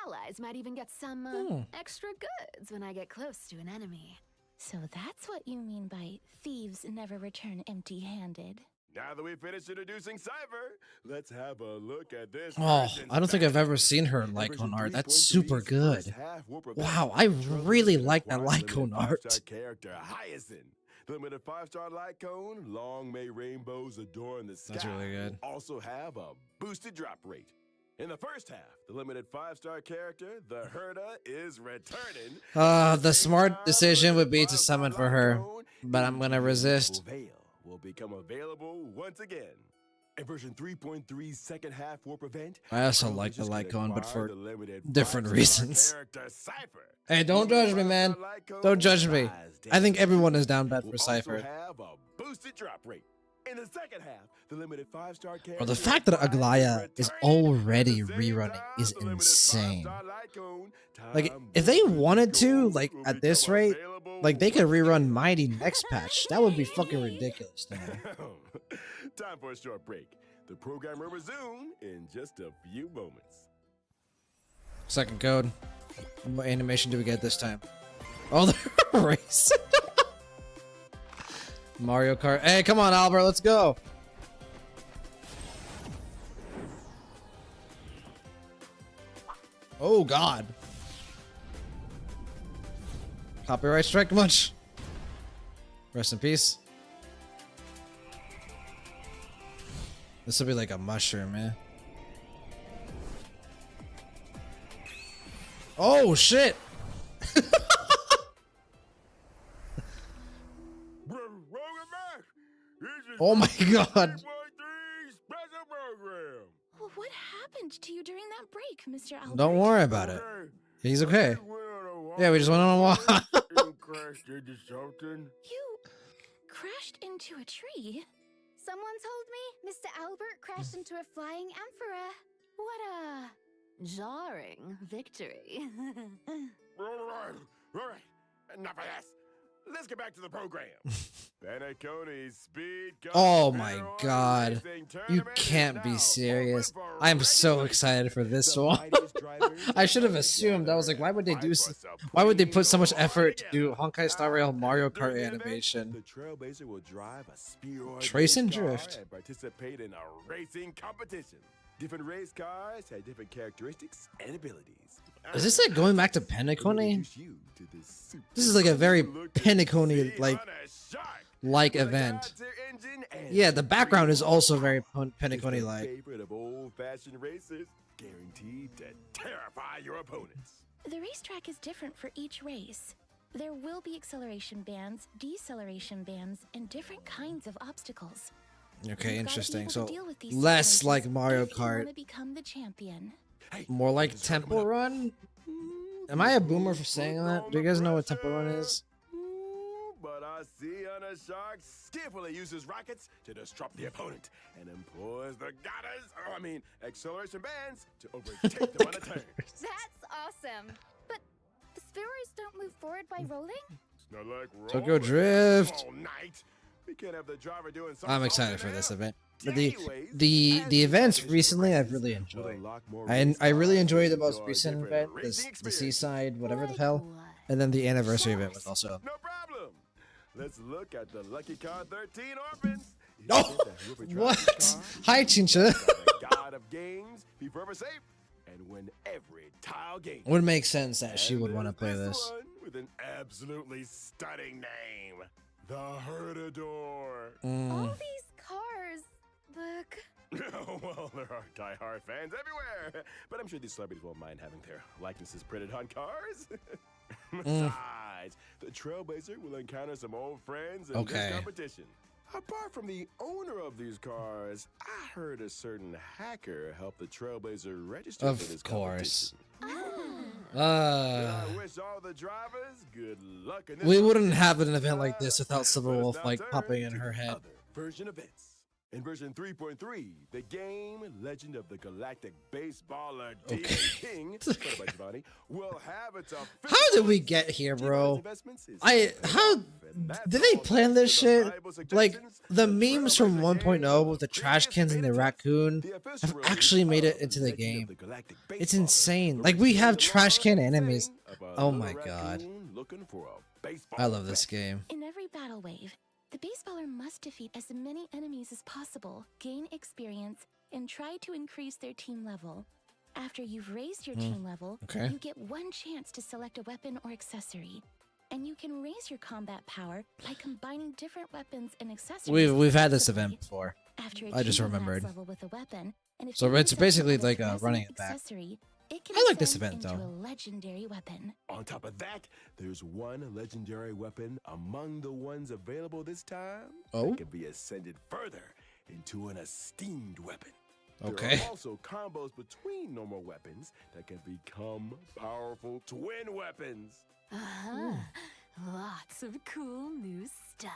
Allies might even get some extra goods when I get close to an enemy. So that's what you mean by thieves never return empty-handed. Now that we've finished introducing Cypher, let's have a look at this. Oh, version's I don't think I've back. ever seen her In Lycone version art. That's 3.3's super first good. half warp event, Wow, I Trailblazers really like that acquired the Lycone limited art. 5-star character Hyacinth. The limited 5-star Lycone, long may rainbows adorn the sky. That's really good. will also have a boosted drop rate. In the first half, the limited 5-star character, the Herda, is returning. The smart decision would be to summon for her, but I'm gonna resist. Veil will become available once again. In version 3.3's second half warp event, I also like the Trailblazers can Lycone, but acquire for the limited different 5-star reasons. character Cypher. Hey, don't judge me, man. Don't judge me. I think everyone is down bad Will for also Cypher. have a boosted drop rate. In the second half, the limited 5-star Bro, the fact that Aglaya is already rerunning is insane. Like, if they wanted to, like, at this rate, like, they could rerun Mighty next patch. That would be fucking ridiculous to me. Time for a short break. The program will resume in just a few moments. Second code. What animation do we get this time? Oh, the race. Mario Kart. Hey, come on, Albert, let's go. Oh, God. Copyright strike much. Rest in peace. This will be like a mushroom, man. Oh, shit. Oh my God. What happened to you during that break, Mr. Albert? Don't worry about it. He's okay. Yeah, we just went on a walk. You crashed into a tree? Someone told me Mr. Albert crashed into a flying emperor. What a Jarring victory. All right. Enough of this. Let's get back to the program. Paniconi's Speed Cup Oh my Federal God. Racing You Tournament can't is be now serious. open for I am so registration. excited for this The one. mightiest drivers I should have are assumed. I was like, why would they do together. why would they put so much Supreme effort to do together. Honkai Star Rail Mario During Kart the event, animation? The Trailblazer will drive a spheroid Trace and race car drift. and participate in a racing competition. Different race cars have different characteristics and abilities. Is this like going back to Penacony? This is like a very Penacony like event. Yeah, the background is also very Penacony like. Favorite of old-fashioned racers, guaranteed to terrify your opponents. The racetrack is different for each race. There will be acceleration bands, deceleration bands, and different kinds of obstacles. Okay, You've gotta be interesting. able to So deal with these less situations like Mario if you wanna Kart, become the champion. more like Temple Run. Am I a boomer for saying that? Do you guys know what Temple Run is? But I see Honor Shark skillfully uses rockets to disrupt the opponent and employs the acceleration bands to overtake them on a turn. That's awesome. But the spheroids don't move forward by rolling? It's not like Tokyo rolling Drift. all night. We can't have the driver doing something. I'm excited for this event. But the Anyways, events recently I've really enjoyed. I really enjoyed the most recent event, the Seaside, whatever the hell, and then the anniversary event was also. No problem. Let's look at the Lucky Card 13 orphans. No! What? Hi, Chincha. The god of games, be forever safe, and win every tile game. Would make sense that she And would want to play there's this. one with an absolutely stunning name, the Herdador. All these cars look... Well, there are die-hard fans everywhere, but I'm sure these celebrities won't mind having their likenesses printed on cars. Besides, the Trailblazer will encounter some old friends in Okay. this competition. Apart from the owner of these cars, I heard a certain hacker helped the Trailblazer register Of for this course. competition. Uh, I wish all the drivers good luck in this we one. wouldn't have an event like this without But Silver it's Wolf now like turned popping in to her the head. other version events. In version 3.3, the game Legend of the Galactic Baseballer Okay. King played by Giovanni, will have its official How did we release. get here, Giovanni's bro? investments is How paying off, and that's did they all plan thanks this to the shit? valuable Like suggestions the the memes from Trailblazer 1.0 gave with the us trash cans and the previous raccoon the official have release actually made it of into the Legend of game. the Galactic It's Baseballer, insane. the Like we race have game trash can along the enemies. setting of a Oh little my god. raccoon looking for a baseball I love this bat. game. In every battle wave, the baseballer must defeat as many enemies as possible, gain experience, and try to increase their team level. After you've raised your team level, okay. you get one chance to select a weapon or accessory. And you can raise your combat power by combining different weapons and accessories. We've had this successively. event before. After I just achieving max remembered. level with a weapon, and if So you it's use up basically the like, present running it back. accessory, it can I like this ascend event, into though. a legendary weapon. On top of that, there's one legendary weapon among the ones available this time Oh? that can be ascended further into an esteemed weapon. Okay. There are also combos between normal weapons that can become powerful twin weapons. Uh-huh. Lots of cool new stuff.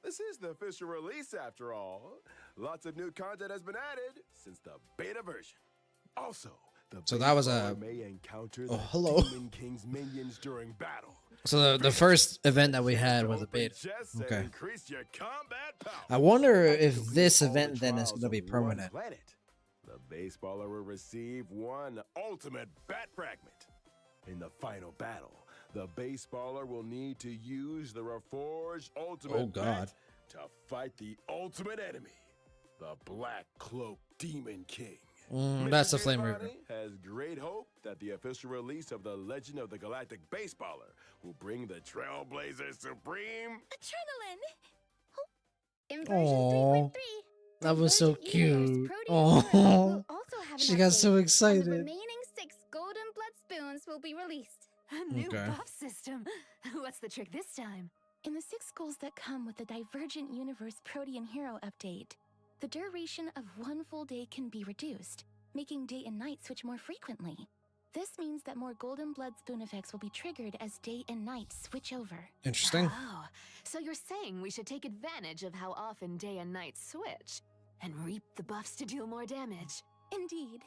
This is the official release after all. Lots of new content has been added since the beta version. Also, the So that was baseballer a- may encounter Oh, the hello. Demon King's minions during battle. So the first event that we had was a Open beta. chests and Okay. increase your combat power. I wonder if Complete this all the event then is trials going to be of one permanent. planet. The baseballer will receive one ultimate bat fragment. In the final battle, the baseballer will need to use the reforged ultimate Oh, God. bat to fight the ultimate enemy, the Black Cloak Demon King. That's the Mr. Flame Giovanni Reaper. has great hope that the official release of the Legend of the Galactic Baseballer will bring the Trailblazer Supreme. Adrenaline! In version Aw, 3.3, that was so Divergent Universe cute. Protean Heroes Aw, will also have an she got update, so and excited. the remaining 6 golden blood spoons will be released. A new Okay. buff system. What's the trick this time? In the 6 goals that come with the Divergent Universe Protean Hero update, the duration of one full day can be reduced, making day and night switch more frequently. This means that more golden blood spoon effects will be triggered as day and night switch over. Interesting. Oh, so you're saying we should take advantage of how often day and night switch and reap the buffs to deal more damage. Indeed.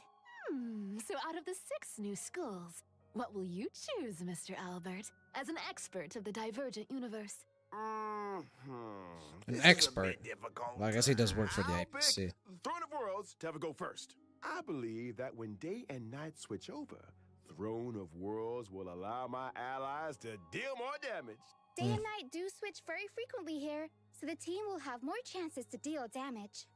So out of the 6 new schools, what will you choose, Mr. Albert, as an expert of the Divergent Universe? An This is a expert. bit difficult. Well, I guess he does work for the I'll IPC. pick Throne of Worlds to have a go first. I believe that when day and night switch over, Throne of Worlds will allow my allies to deal more damage. Day and night do switch very frequently here, so the team will have more chances to deal damage.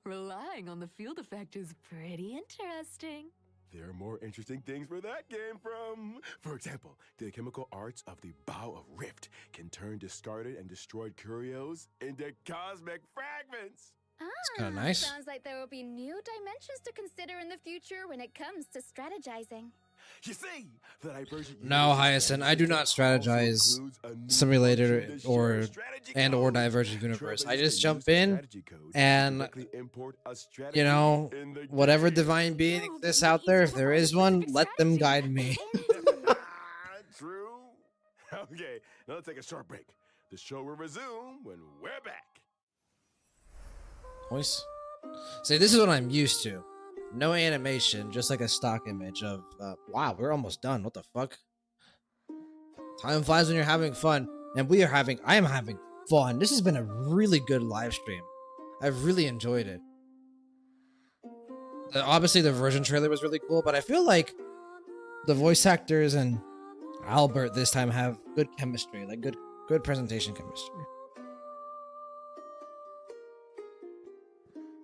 Relying on the field effect is pretty interesting. There are more interesting things where that came from. For example, the chemical arts of the Bow of Rift can turn discarded and destroyed curios into cosmic fragments. kinda nice. Sounds like there will be new dimensions to consider in the future when it comes to strategizing. You see, the Divergent No, Universe Hyacinth, I do not strategy strategize also includes a new simulator function to or- share strategy and or code. Divergent Universe. I Trailblazers just can jump use the in strategy code to and, directly import a strategy you know, in the whatever game. divine being Oh, exists but out he's there, if come there up with is a one, specific let them strategy. guide me. True. Okay, now let's take a short break. The show will resume when we're back. Voice. See, this is what I'm used to. No animation, just like a stock image of, wow, we're almost done. What the fuck? Time flies when you're having fun. And I am having fun. This has been a really good live stream. I've really enjoyed it. Obviously, the version trailer was really cool, but I feel like the voice actors and Albert this time have good chemistry, like good presentation chemistry.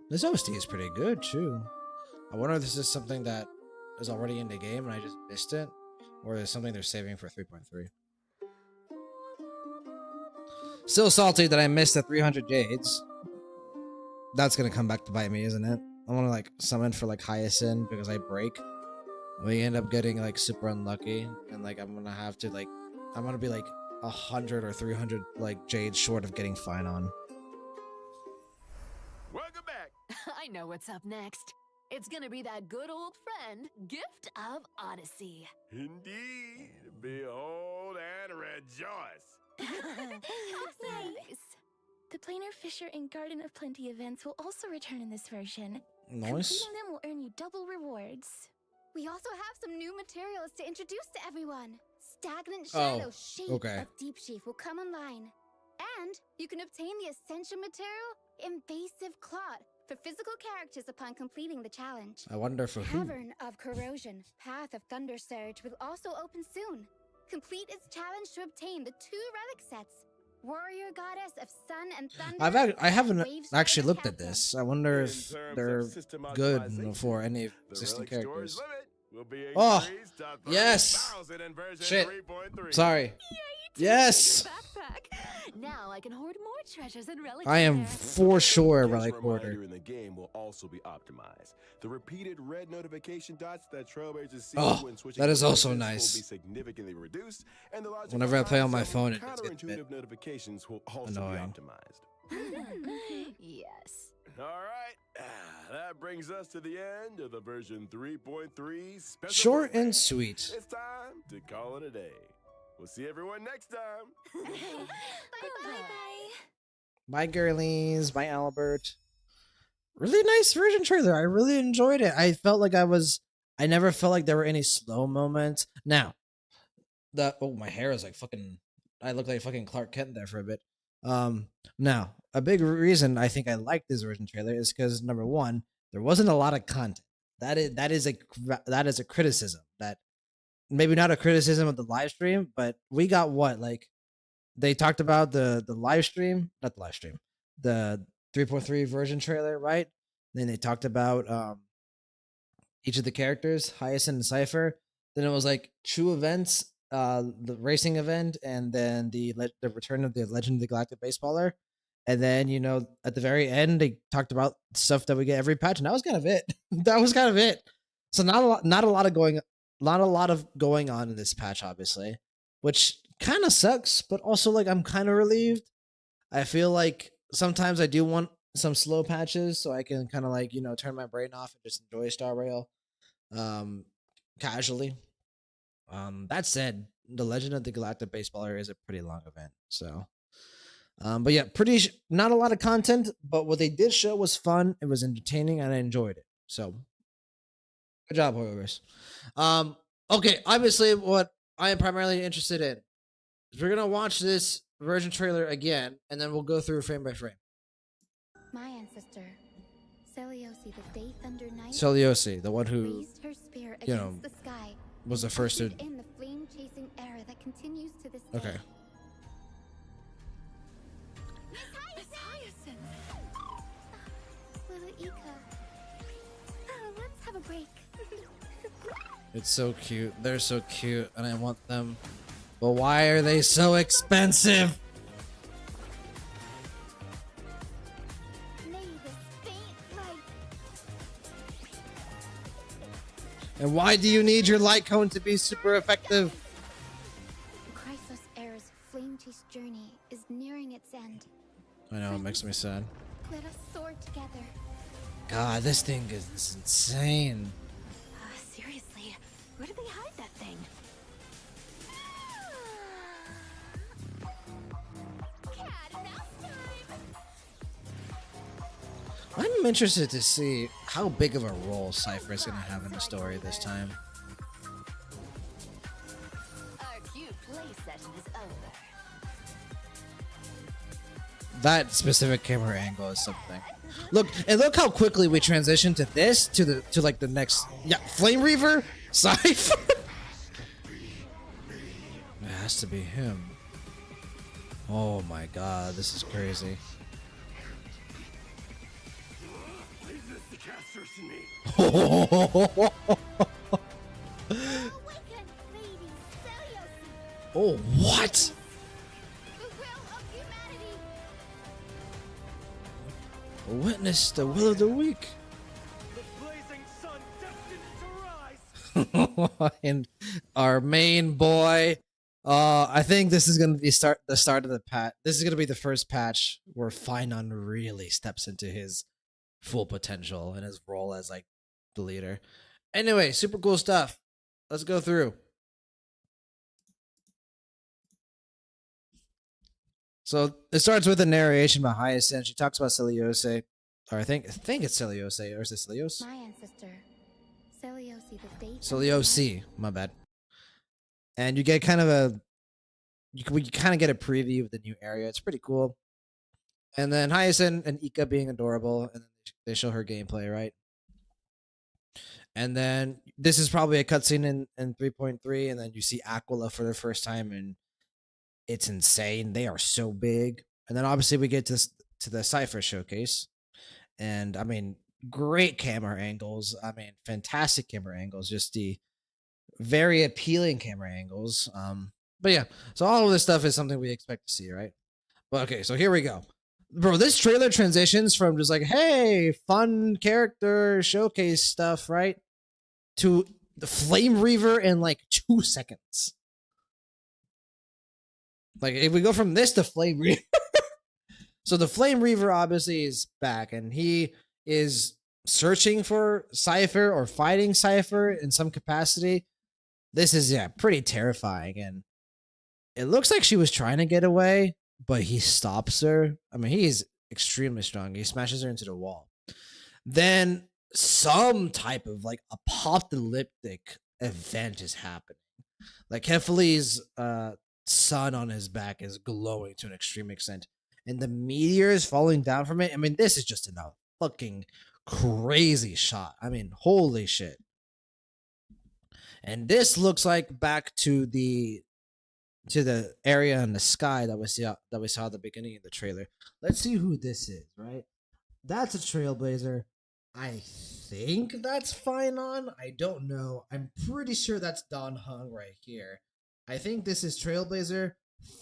This OST is pretty good too. I wonder if this is something that is already in the game and I just missed it, or is something they're saving for 3.3. Still salty that I missed the 300 jades. That's gonna come back to bite me, isn't it? I want to like summon for like Hyacinth because I break. We end up getting like super unlucky, and like I'm gonna have to like I'm gonna be like 100 or 300 like jades short of getting fine on. Welcome back. I know what's up next. It's gonna be that good old friend, Gift of Odyssey. Indeed. Behold and rejoice. Nice. The Planar Fisher and Garden of Plenty events will also return in this version. Nice. Completing them will earn you double rewards. We also have some new materials to introduce to everyone. Stagnant Oh, Shadow Shape okay. of Deep Sheaf will come online. And you can obtain the Ascension material, Invasive Clot, for physical characters upon completing the challenge. I wonder for who. Cavern of Corrosion, Path of Thunder Surge will also open soon. Complete its challenge to obtain the 2 relic sets. Warrior Goddess of Sun and Thunder. I haven't Wave actually Strider looked at Captain. this. I wonder In if terms they're of system good optimization, for any the existing relic storage characters. limit will be Oh, increased to yes. 30,000 in version Shit. 3.3. Sorry. Yes. Backpack. Now I can hoard more treasures and relics. I am in there. for sure a Cache relic reminder hoarder. in the game will also be optimized. The repeated red notification dots that Trailblazers see Oh, when switching that is also locations nice. will be significantly reduced, and the logical Whenever I play time on my zone phone, it gets a bit counterintuitive notifications will also annoying. be optimized. Yes. All right, that brings us to the end of the version 3.3 special. Short program. and sweet. It's time to call it a day. We'll see everyone next time. Bye bye. Bye, girlies. Bye, Albert. Really nice version trailer. I really enjoyed it. I felt like I never felt like there were any slow moments. Now, my hair is like fucking, I look like fucking Clark Kent there for a bit. Now, a big reason I think I like this version trailer is because number one, there wasn't a lot of content. That is a criticism. That maybe not a criticism of the live stream, but we got what, like, they talked about the live stream, not the live stream, the 3.3 version trailer, right? Then they talked about each of the characters, Hyacinth and Cypher. Then it was like true events, the racing event, and then the return of the Legend of the Galactic Baseballer. And then, at the very end, they talked about stuff that we get every patch, and that was kind of it. That was kind of it. So not a lot of going on in this patch, obviously, which kind of sucks. But also, like, I'm kind of relieved. I feel like sometimes I do want some slow patches so I can kind of like turn my brain off and just enjoy Star Rail, casually. That said, the Legend of the Galactic Baseballer is a pretty long event, so. But yeah, not a lot of content, but what they did show was fun. It was entertaining, and I enjoyed it. So, good job, Hoyoverse. Okay, obviously, what I am primarily interested in is we're gonna watch this version trailer again, and then we'll go through frame by frame. My ancestor, Seliosi, the Day Thunder Knight, Seliosi, the one who raised her spear you know, against the sky, was the first to. ushered in the flame-chasing era that continues to this day. Okay. Miss Hyacinth! Little Ika, let's have a break. It's so cute. They're so cute, and I want them. But why are they so expensive? May this faint light. And why do you need your light cone to be super effective? Chrysos Air's flame-chased journey is nearing its end. I know, it makes me sad. Let us soar together. God, this thing is insane. Seriously, where did they hide that thing? Cat and mouse time. I'm interested to see how big of a role Cypher is going to have in the story this time. Our cute play session is over. That specific camera angle is something. Look how quickly we transition to this to the next. Yeah, Flame Reaver, Cypher. It has to be him. Oh my god, this is crazy. Leave this to casters and me. Awaken, Lady Seliosi, Oh, what? the will of humanity. Witness the will of the week. The blazing sun destined to rise. And our main boy. I think this is gonna be the start of the patch. This is gonna be the first patch where Finon really steps into his full potential and his role as like the leader. Anyway, super cool stuff. Let's go through. So it starts with a narration by Hyacinth. She talks about Celiose, or I think it's Celiose, or is it Celios? My ancestor, Seliosi, the Day Thunder Celiose, my bad. And you get kind of we kind of get a preview of the new area. It's pretty cool. And then Hyacinth and Ika being adorable, and then they show her gameplay, right? And then this is probably a cutscene in 3.3, and then you see Aquila for the first time, and it's insane. They are so big. And then obviously we get to the Cypher showcase, and I mean, great camera angles. I mean, fantastic camera angles. Just the very appealing camera angles. But yeah, so all of this stuff is something we expect to see, right? But okay, so here we go. Bro, this trailer transitions from just like, hey, fun character showcase stuff, right? To the Flame Reaver in like 2 seconds. Like, if we go from this to Flame Reaver. So the Flame Reaver obviously is back, and he is searching for Cypher or fighting Cypher in some capacity. This is, yeah, pretty terrifying. And it looks like she was trying to get away, but he stops her. I mean, he's extremely strong. He smashes her into the wall. Then some type of like apocalyptic event is happening. Like Hefali's sun on his back is glowing to an extreme extent, and the meteors falling down from it. I mean, this is just a fucking crazy shot. I mean, holy shit. And this looks like back to the area in the sky that we saw at the beginning of the trailer. Let's see who this is, right? That's a trailblazer. I think that's Finon. I don't know. I'm pretty sure that's Don Hung right here. I think this is Trailblazer,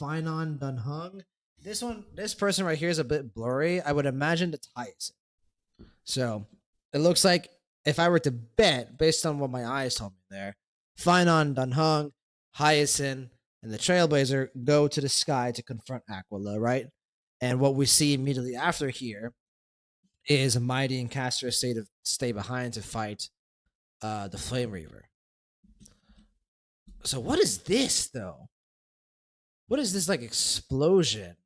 Finon, Don Hung. This person right here is a bit blurry. I would imagine it's Hyacinth. So it looks like if I were to bet, based on what my eyes told me there, Finon, Don Hung, Hyacinth, and the Trailblazer go to the sky to confront Aquila, right? And what we see immediately after here is Mighty and Castor stay behind to fight the Flame Reaver. So what is this though? What is this like explosion?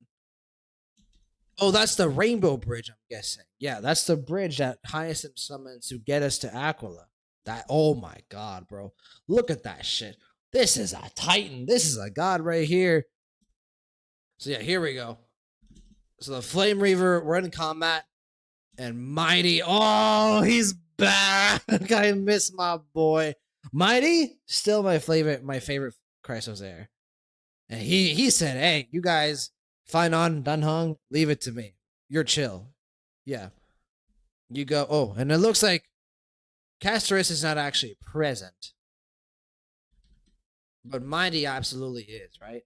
Oh, that's the Rainbow Bridge, I'm guessing. Yeah, that's the bridge that Hyacinth summons to get us to Aquila. That, oh my god, bro. Look at that shit. This is a titan. This is a god right here. So yeah, here we go. So the Flame Reaver, we're in combat. And Mighty, oh, he's back. I miss my boy. Mighty, still my favorite Chrysosaur. And he said, hey, you guys, Finon, Dunhung, leave it to me. You're chill. Yeah. You go. Oh, and it looks like Castoris is not actually present. But Mighty absolutely is, right?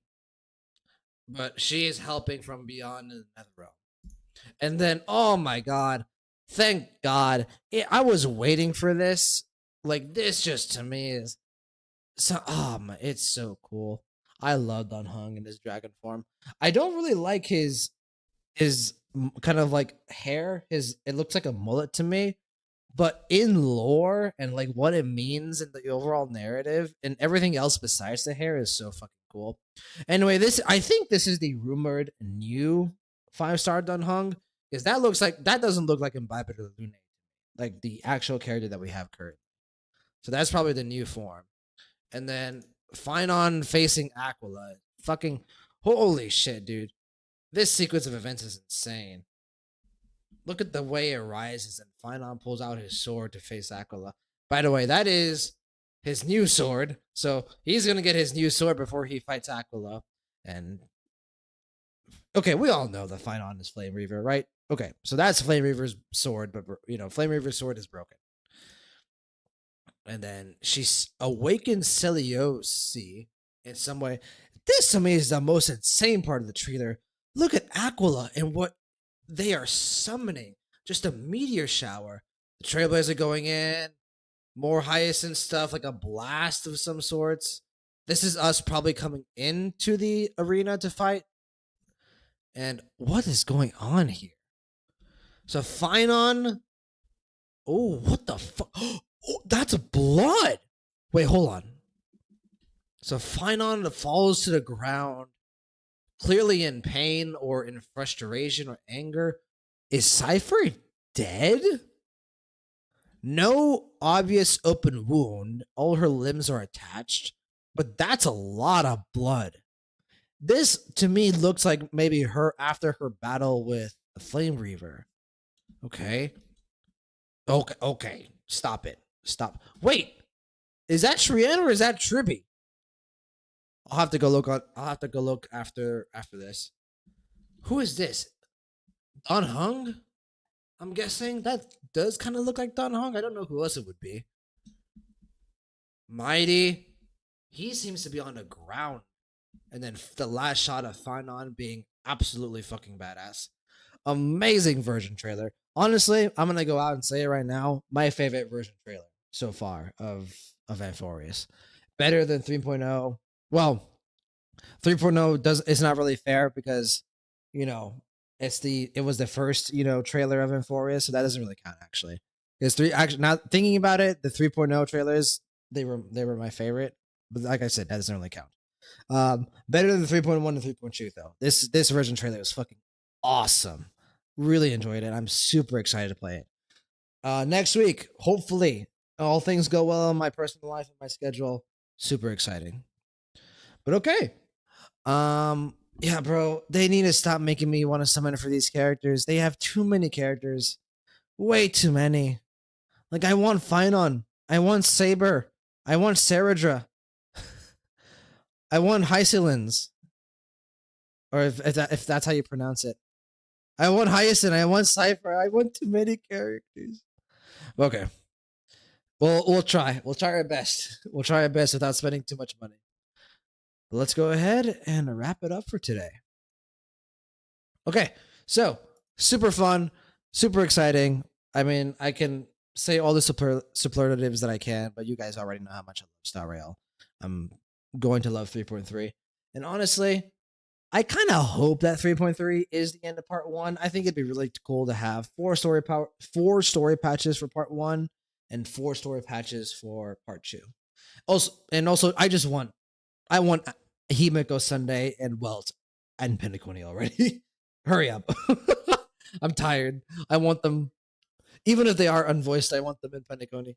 But she is helping from beyond the nether realm. And then, oh my god, thank God. I was waiting for this. Like, this just to me is so, oh my, it's so cool. I love Don Hung in his dragon form. I don't really like his kind of like hair. It looks like a mullet to me. But in lore and like what it means in the overall narrative and everything else besides the hair is so fucking cool. Anyway, I think this is the rumored new 5-star Don Hung, because that doesn't look like Imbibe or Lune, like the actual character that we have currently. So that's probably the new form. And then Finon facing Aquila. Fucking holy shit, dude. This sequence of events is insane. Look at the way it rises and Finon pulls out his sword to face Aquila. By the way, that is his new sword. So he's going to get his new sword before he fights Aquila. And okay, we all know that Finon is Flame Reaver, right? Okay, so that's Flame Reaver's sword, but Flame Reaver's sword is broken. And then she's awakened Celiosi in some way. This to me is the most insane part of the trailer. Look at Aquila and what they are summoning. Just a meteor shower. The Trailblazer going in. More Hyacinth stuff, like a blast of some sorts. This is us probably coming into the arena to fight. And what is going on here? So Finon. Oh, what the fuck? Oh, that's blood. Wait, hold on. So Finon falls to the ground, clearly in pain or in frustration or anger. Is Cypher dead? No obvious open wound. All her limbs are attached, but that's a lot of blood. This to me looks like maybe her after her battle with the Flame Reaver. Okay. Okay. Stop it. Stop. Wait. Is that Shrian or is that Tribby? I'll have to go look after this. Who is this? Don Hung? I'm guessing that does kind of look like Don Hung. I don't know who else it would be. Mighty. He seems to be on the ground. And then the last shot of Finon being absolutely fucking badass. Amazing version trailer. Honestly, I'm going to go out and say it right now. My favorite version trailer so far of Amphorius. Better than 3.0. Well, 3.0 it's not really fair because, it was the first, trailer of Amphorius, so that doesn't really count actually. Because now thinking about it, the 3.0 trailers, they were my favorite. But like I said, that doesn't really count. Better than 3.1 and 3.2 though. This version trailer was fucking awesome. Really enjoyed it. I'm super excited to play it. Next week, hopefully, all things go well in my personal life and my schedule. Super exciting. But okay. Yeah, bro, they need to stop making me want to summon for these characters. They have too many characters. Way too many. Like I want Finon. I want Saber. I want Saradra. I want Hysilins. Or if that's how you pronounce it. I want Hyacinth. I want Cypher. I want too many characters. Okay. We'll try. We'll try our best. We'll try our best without spending too much money. But let's go ahead and wrap it up for today. Okay. So, super fun, super exciting. I mean, I can say all the superlatives that I can, but you guys already know how much I love Star Rail. I'm going to love 3.3. And honestly, I kind of hope that 3.3 is the end of part 1. I think it'd be really cool to have 4 story patches for part 1 and 4 story patches for part 2. Also I want Himiko Sunday and Welt and Penacony already. Hurry up. I'm tired. I want them, even if they are unvoiced, I want them in Penacony.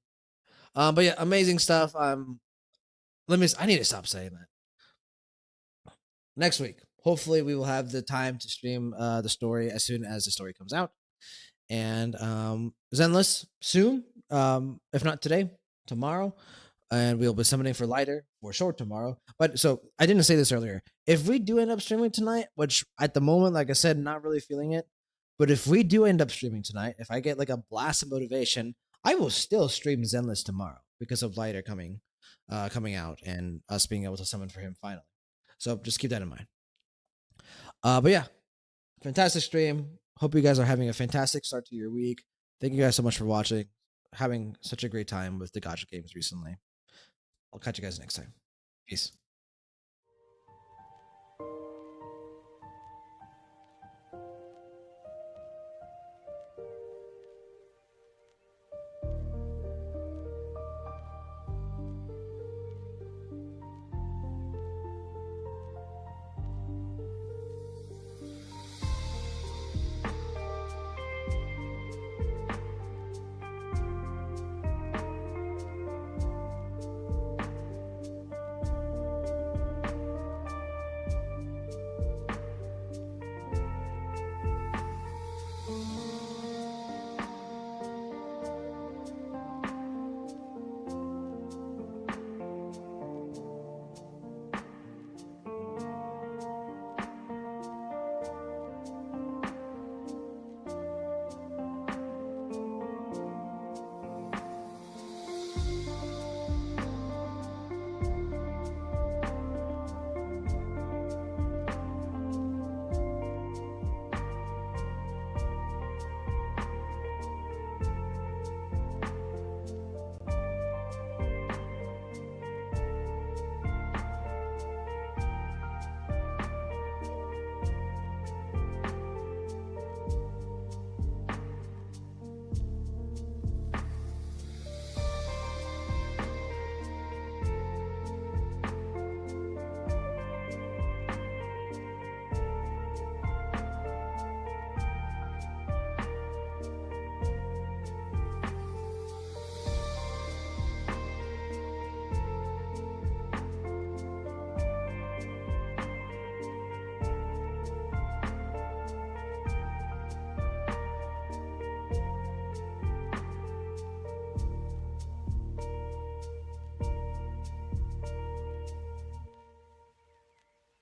But yeah, amazing stuff. I need to stop saying that. Next week, hopefully we will have the time to stream the story as soon as the story comes out. And Zenless soon. If not today, tomorrow. And we'll be summoning for lighter for short tomorrow. But so I didn't say this earlier. If we do end up streaming tonight, which at the moment, like I said, not really feeling it. But if we do end up streaming tonight, if I get like a blast of motivation, I will still stream Zenless tomorrow because of lighter coming out and us being able to summon for him finally. So just keep that in mind. But yeah, fantastic stream. Hope you guys are having a fantastic start to your week. Thank you guys so much for watching. Having such a great time with the gacha games recently. I'll catch you guys next time. Peace.